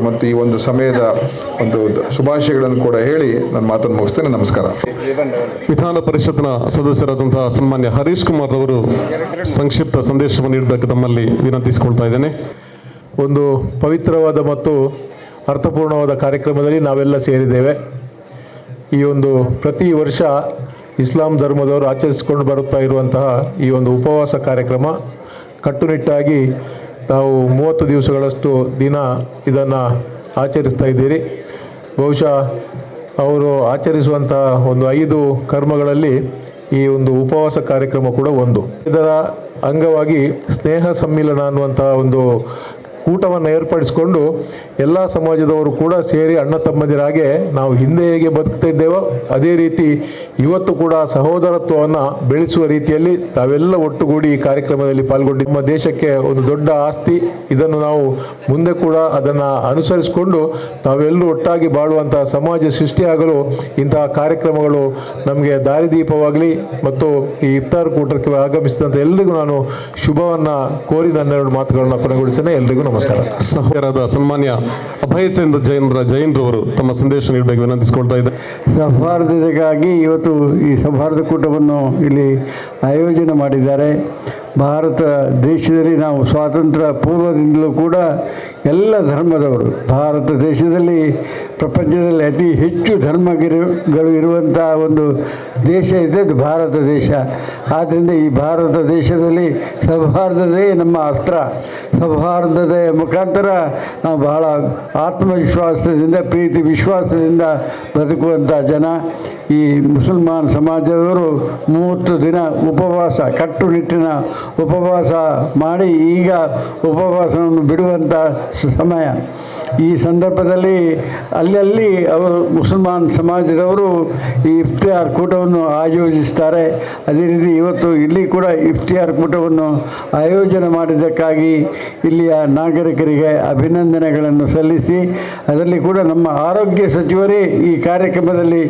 ಮತ್ತು ಈ ಒಂದು ಸಮಯದ ಒಂದು ಶುಭಾಶಯಗಳನ್ನು ಕೂಡ ಹೇಳಿ ನನ್ನ ಮಾತನ್ನು ಮುಗಿಸ್ತೇನೆ. ನಮಸ್ಕಾರ. ವಿಧಾನ ಪರಿಷತ್ನ ಸದಸ್ಯರಾದಂತಹ ಸನ್ಮಾನ್ಯ ಹರೀಶ್ ಕುಮಾರ್ ಅವರು ಸಂಕ್ಷಿಪ್ತ ಸಂದೇಶವನ್ನು ನೀಡಬೇಕು ತಮ್ಮಲ್ಲಿ ವಿನಂತಿಸಿಕೊಳ್ತಾ ಇದ್ದೇನೆ. ಒಂದು ಪವಿತ್ರವಾದ ಮತ್ತು ಅರ್ಥಪೂರ್ಣವಾದ ಕಾರ್ಯಕ್ರಮದಲ್ಲಿ ನಾವೆಲ್ಲ ಸೇರಿದ್ದೇವೆ. ಈ ಒಂದು ಪ್ರತಿ ವರ್ಷ ಇಸ್ಲಾಂ ಧರ್ಮದವರು ಆಚರಿಸಿಕೊಂಡು ಬರುತ್ತಾ ಇರುವಂತಹ ಈ ಒಂದು ಉಪವಾಸ ಕಾರ್ಯಕ್ರಮ ಕಟ್ಟುನಿಟ್ಟಾಗಿ ತಾವು 30 ದಿವಸಗಳಷ್ಟು ದಿನ ಇದನ್ನು ಆಚರಿಸ್ತಾ ಇದ್ದೀರಿ. ಬಹುಶಃ ಅವರು ಆಚರಿಸುವಂತಹ ಒಂದು 5 ಕರ್ಮಗಳಲ್ಲಿ ಈ ಒಂದು ಉಪವಾಸ ಕಾರ್ಯಕ್ರಮ ಕೂಡ ಒಂದು. ಇದರ ಅಂಗವಾಗಿ ಸ್ನೇಹ ಸಮ್ಮಿಲನ ಅನ್ನುವಂತಹ ಒಂದು ಕೂಟವನ್ನು ಏರ್ಪಡಿಸಿಕೊಂಡು ಎಲ್ಲ ಸಮಾಜದವರು ಕೂಡ ಸೇರಿ ಅಣ್ಣ ತಮ್ಮಂದಿರಾಗೆ ನಾವು ಹಿಂದೆ ಹೇಗೆ ಬದುಕ್ತಾ ಇದ್ದೇವೋ ಅದೇ ರೀತಿ ಇವತ್ತು ಕೂಡ ಸಹೋದರತ್ವವನ್ನು ಬೆಳೆಸುವ ರೀತಿಯಲ್ಲಿ ತಾವೆಲ್ಲ ಒಟ್ಟುಗೂಡಿ ಈ ಕಾರ್ಯಕ್ರಮದಲ್ಲಿ ಪಾಲ್ಗೊಂಡು ನಮ್ಮ ದೇಶಕ್ಕೆ ಒಂದು ದೊಡ್ಡ ಆಸ್ತಿ. ಇದನ್ನು ನಾವು ಮುಂದೆ ಕೂಡ ಅದನ್ನು ಅನುಸರಿಸಿಕೊಂಡು ತಾವೆಲ್ಲರೂ ಒಟ್ಟಾಗಿ ಬಾಳುವಂತಹ ಸಮಾಜ ಸೃಷ್ಟಿಯಾಗಲು ಇಂತಹ ಕಾರ್ಯಕ್ರಮಗಳು ನಮಗೆ ದಾರಿದೀಪವಾಗಲಿ. ಮತ್ತು ಈ ಇಫ್ತಾರ್ ಕೂಟಕ್ಕೆ ಆಗಮಿಸಿದಂಥ ಎಲ್ರಿಗೂ ನಾನು ಶುಭವನ್ನು ಕೋರಿ ನನ್ನೆರಡು ಮಾತುಗಳನ್ನು ಕೊನೆಗೊಳಿಸ್ತೇನೆ. ಎಲ್ರಿಗೂ ನಮಸ್ಕಾರ. ಸಹೋದರಾದ ಸನ್ಮಾನ್ಯ ಅಭಯಚಂದ್ರ ಜೈನ್ರವರು ತಮ್ಮ ಸಂದೇಶ ನೀಡಬೇಕು ವಿನಂತಿಸಿಕೊಳ್ತಾ ಇದ್ದಾರೆ. ಸೌಹಾರ್ದತೆಗಾಗಿ ಇವತ್ತು ಈ ಸೌಹಾರ್ದ ಕೂಟವನ್ನು ಇಲ್ಲಿ ಆಯೋಜನೆ ಮಾಡಿದ್ದಾರೆ. ಭಾರತ ದೇಶದಲ್ಲಿ ನಾವು ಸ್ವಾತಂತ್ರ್ಯ ಪೂರ್ವದಿಂದಲೂ ಕೂಡ ಎಲ್ಲ ಧರ್ಮದವರು, ಭಾರತ ದೇಶದಲ್ಲಿ ಪ್ರಪಂಚದಲ್ಲಿ ಅತಿ ಹೆಚ್ಚು ಧರ್ಮಗಳು ಇರುವಂಥ ಒಂದು ದೇಶ ಇದೆ, ಅದು ಭಾರತ ದೇಶ. ಆದ್ದರಿಂದ ಈ ಭಾರತ ದೇಶದಲ್ಲಿ ಸೌಹಾರ್ದತೆ ನಮ್ಮ ಅಸ್ತ್ರ. ಸೌಹಾರ್ದತೆಯ ಮುಖಾಂತರ ನಾವು ಬಹಳ ಆತ್ಮವಿಶ್ವಾಸದಿಂದ, ಪ್ರೀತಿ ವಿಶ್ವಾಸದಿಂದ ಬದುಕುವಂಥ ಜನ. ಈ ಮುಸಲ್ಮಾನ್ ಸಮಾಜದವರು 30 ದಿನ ಉಪವಾಸ, ಕಟ್ಟುನಿಟ್ಟಿನ ಉಪವಾಸ ಮಾಡಿ ಈಗ ಉಪವಾಸವನ್ನು ಬಿಡುವಂಥ ಸಮಯ. ಈ ಸಂದರ್ಭದಲ್ಲಿ ಅಲ್ಲಲ್ಲಿ ಅವರು ಮುಸಲ್ಮಾನ್ ಸಮಾಜದವರು ಈ ಇಫ್ತಿಯಾರ್ ಕೂಟವನ್ನು ಆಯೋಜಿಸ್ತಾರೆ. ಅದೇ ರೀತಿ ಇವತ್ತು ಇಲ್ಲಿ ಕೂಡ ಇಫ್ತಿಯಾರ್ ಕೂಟವನ್ನು ಆಯೋಜನೆ ಮಾಡಿದ್ದಕ್ಕಾಗಿ ಇಲ್ಲಿಯ ನಾಗರಿಕರಿಗೆ ಅಭಿನಂದನೆಗಳನ್ನು ಸಲ್ಲಿಸಿ, ಅದರಲ್ಲಿ ಕೂಡ ನಮ್ಮ ಆರೋಗ್ಯ ಸಚಿವರೇ ಈ ಕಾರ್ಯಕ್ರಮದಲ್ಲಿ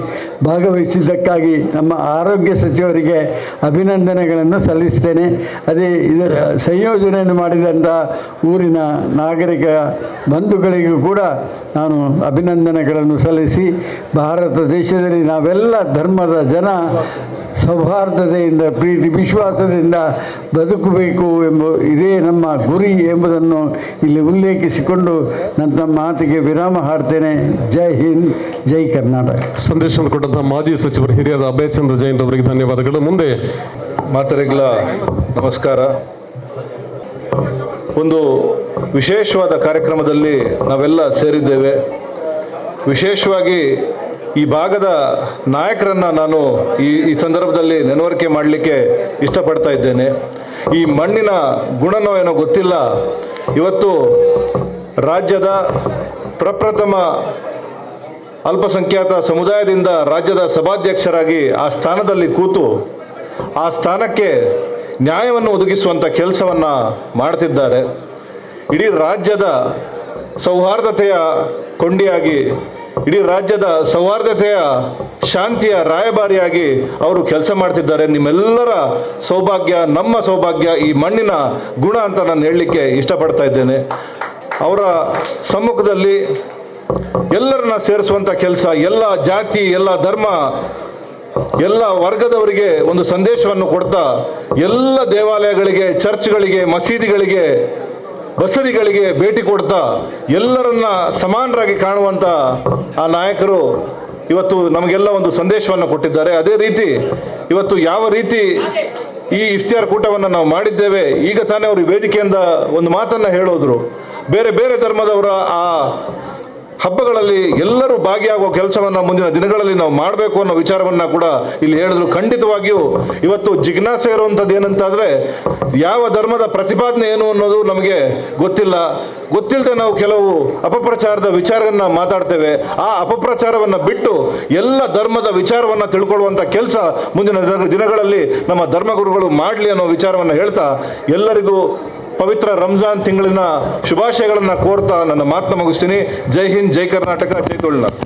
ಭಾಗವಹಿಸಿದ್ದಕ್ಕಾಗಿ ನಮ್ಮ ಆರೋಗ್ಯ ಸಚಿವರಿಗೆ ಅಭಿನಂದನೆಗಳನ್ನು ಸಲ್ಲಿಸ್ತೇನೆ. ಅದೇ ಇದರ ಸಂಯೋಜನೆಯನ್ನು ಮಾಡಿದಂಥ ಊರಿನ ನಾಗರಿಕ ಬಂಧುಗಳಿಗೂ ಕೂಡ ನಾನು ಅಭಿನಂದನೆಗಳನ್ನು ಸಲ್ಲಿಸಿ, ಭಾರತ ದೇಶದಲ್ಲಿ ನಾವೆಲ್ಲ ಧರ್ಮದ ಜನ ಸೌಹಾರ್ದತೆಯಿಂದ ಪ್ರೀತಿ ವಿಶ್ವಾಸದಿಂದ ಬದುಕಬೇಕು ಇದೇ ನಮ್ಮ ಗುರಿ ಎಂಬುದನ್ನು ಇಲ್ಲಿ ಉಲ್ಲೇಖಿಸಿಕೊಂಡು ನನ್ನ ಮಾತಿಗೆ ವಿರಾಮ ಹಾಡ್ತೇನೆ. ಜೈ ಹಿಂದ್, ಜೈ ಕರ್ನಾಟಕ. ಸಂದೇಶವನ್ನು ಕೊಟ್ಟಂತಹ ಮಾಜಿ ಸಚಿವರು ಹಿರಿಯರ ಅಭಯಚಂದ್ರ ಜೈನ್ ಅವರಿಗೆ ಧನ್ಯವಾದಗಳು. ಮುಂದೆ ಮಾತರಿಗಳ ನಮಸ್ಕಾರ. ಒಂದು ವಿಶೇಷವಾದ ಕಾರ್ಯಕ್ರಮದಲ್ಲಿ ನಾವೆಲ್ಲ ಸೇರಿದ್ದೇವೆ. ವಿಶೇಷವಾಗಿ ಈ ಭಾಗದ ನಾಯಕರನ್ನು ನಾನು ಈ ಸಂದರ್ಭದಲ್ಲಿ ನೆನವರಿಕೆ ಮಾಡಲಿಕ್ಕೆ ಇಷ್ಟಪಡ್ತಾ ಇದ್ದೇನೆ. ಈ ಮಣ್ಣಿನ ಗುಣನೋ ಏನೋ ಗೊತ್ತಿಲ್ಲ, ಇವತ್ತು ರಾಜ್ಯದ ಪ್ರಪ್ರಥಮ ಅಲ್ಪಸಂಖ್ಯಾತ ಸಮುದಾಯದಿಂದ ರಾಜ್ಯದ ಸಭಾಧ್ಯಕ್ಷರಾಗಿ ಆ ಸ್ಥಾನದಲ್ಲಿ ಕೂತು ಆ ಸ್ಥಾನಕ್ಕೆ ನ್ಯಾಯವನ್ನು ಒದಗಿಸುವಂಥ ಕೆಲಸವನ್ನು ಮಾಡ್ತಿದ್ದಾರೆ. ಇಡೀ ರಾಜ್ಯದ ಸೌಹಾರ್ದತೆಯ ಕೊಂಡಿಯಾಗಿ, ಇಡೀ ರಾಜ್ಯದ ಸೌಹಾರ್ದತೆಯ ಶಾಂತಿಯ ರಾಯಭಾರಿಯಾಗಿ ಅವರು ಕೆಲಸ ಮಾಡ್ತಿದ್ದಾರೆ. ನಿಮ್ಮೆಲ್ಲರ ಸೌಭಾಗ್ಯ, ನಮ್ಮ ಸೌಭಾಗ್ಯ, ಈ ಮಣ್ಣಿನ ಗುಣ ಅಂತ ನಾನು ಹೇಳಲಿಕ್ಕೆ ಇಷ್ಟಪಡ್ತಾ ಇದ್ದೇನೆ. ಅವರ ಸಮ್ಮುಖದಲ್ಲಿ ಎಲ್ಲರನ್ನ ಸೇರಿಸುವಂಥ ಕೆಲಸ, ಎಲ್ಲ ಜಾತಿ, ಎಲ್ಲ ಧರ್ಮ, ಎಲ್ಲ ವರ್ಗದವರಿಗೆ ಒಂದು ಸಂದೇಶವನ್ನು ಕೊಡ್ತಾ ಎಲ್ಲ ದೇವಾಲಯಗಳಿಗೆ, ಚರ್ಚ್ಗಳಿಗೆ, ಮಸೀದಿಗಳಿಗೆ, ಬಸದಿಗಳಿಗೆ ಭೇಟಿ ಕೊಡ್ತಾ ಎಲ್ಲರನ್ನ ಸಮಾನರಾಗಿ ಕಾಣುವಂಥ ಆ ನಾಯಕರು ಇವತ್ತು ನಮಗೆಲ್ಲ ಒಂದು ಸಂದೇಶವನ್ನು ಕೊಟ್ಟಿದ್ದಾರೆ. ಅದೇ ರೀತಿ ಇವತ್ತು ಯಾವ ರೀತಿ ಈ ಇಫ್ತಿಯಾರ್ ಕೂಟವನ್ನು ನಾವು ಮಾಡಿದ್ದೇವೆ, ಈಗ ತಾನೇ ಅವರು ವೇದಿಕೆಯಿಂದ ಒಂದು ಮಾತನ್ನು ಹೇಳೋದ್ರು. ಬೇರೆ ಬೇರೆ ಧರ್ಮದವರ ಆ ಹಬ್ಬಗಳಲ್ಲಿ ಎಲ್ಲರೂ ಭಾಗಿಯಾಗುವ ಕೆಲಸವನ್ನು ಮುಂದಿನ ದಿನಗಳಲ್ಲಿ ನಾವು ಮಾಡಬೇಕು ಅನ್ನೋ ವಿಚಾರವನ್ನು ಕೂಡ ಇಲ್ಲಿ ಹೇಳಿದ್ರು. ಖಂಡಿತವಾಗಿಯೂ ಇವತ್ತು ಜಿಜ್ಞಾಸೆ ಇರುವಂಥದ್ದು ಏನಂತಾದರೆ, ಯಾವ ಧರ್ಮದ ಪ್ರತಿಪಾದನೆ ಏನು ಅನ್ನೋದು ನಮಗೆ ಗೊತ್ತಿಲ್ಲದೆ ನಾವು ಕೆಲವು ಅಪಪ್ರಚಾರದ ವಿಚಾರವನ್ನು ಮಾತಾಡ್ತೇವೆ. ಆ ಅಪಪ್ರಚಾರವನ್ನು ಬಿಟ್ಟು ಎಲ್ಲ ಧರ್ಮದ ವಿಚಾರವನ್ನು ತಿಳ್ಕೊಳ್ಳುವಂಥ ಕೆಲಸ ಮುಂದಿನ ದಿನಗಳಲ್ಲಿ ನಮ್ಮ ಧರ್ಮಗುರುಗಳು ಮಾಡಲಿ ಅನ್ನೋ ವಿಚಾರವನ್ನು ಹೇಳ್ತಾ ಎಲ್ಲರಿಗೂ ಪವಿತ್ರ ರಂಜಾನ್ ತಿಂಗಳಿನ ಶುಭಾಶಯಗಳನ್ನು ಕೋರ್ತಾ ನನ್ನ ಮಾತನ್ನ ಮುಗಿಸ್ತೀನಿ. ಜೈ ಹಿಂದ್, ಜೈ ಕರ್ನಾಟಕ, ಜೈ ತುಳುನಾಡು.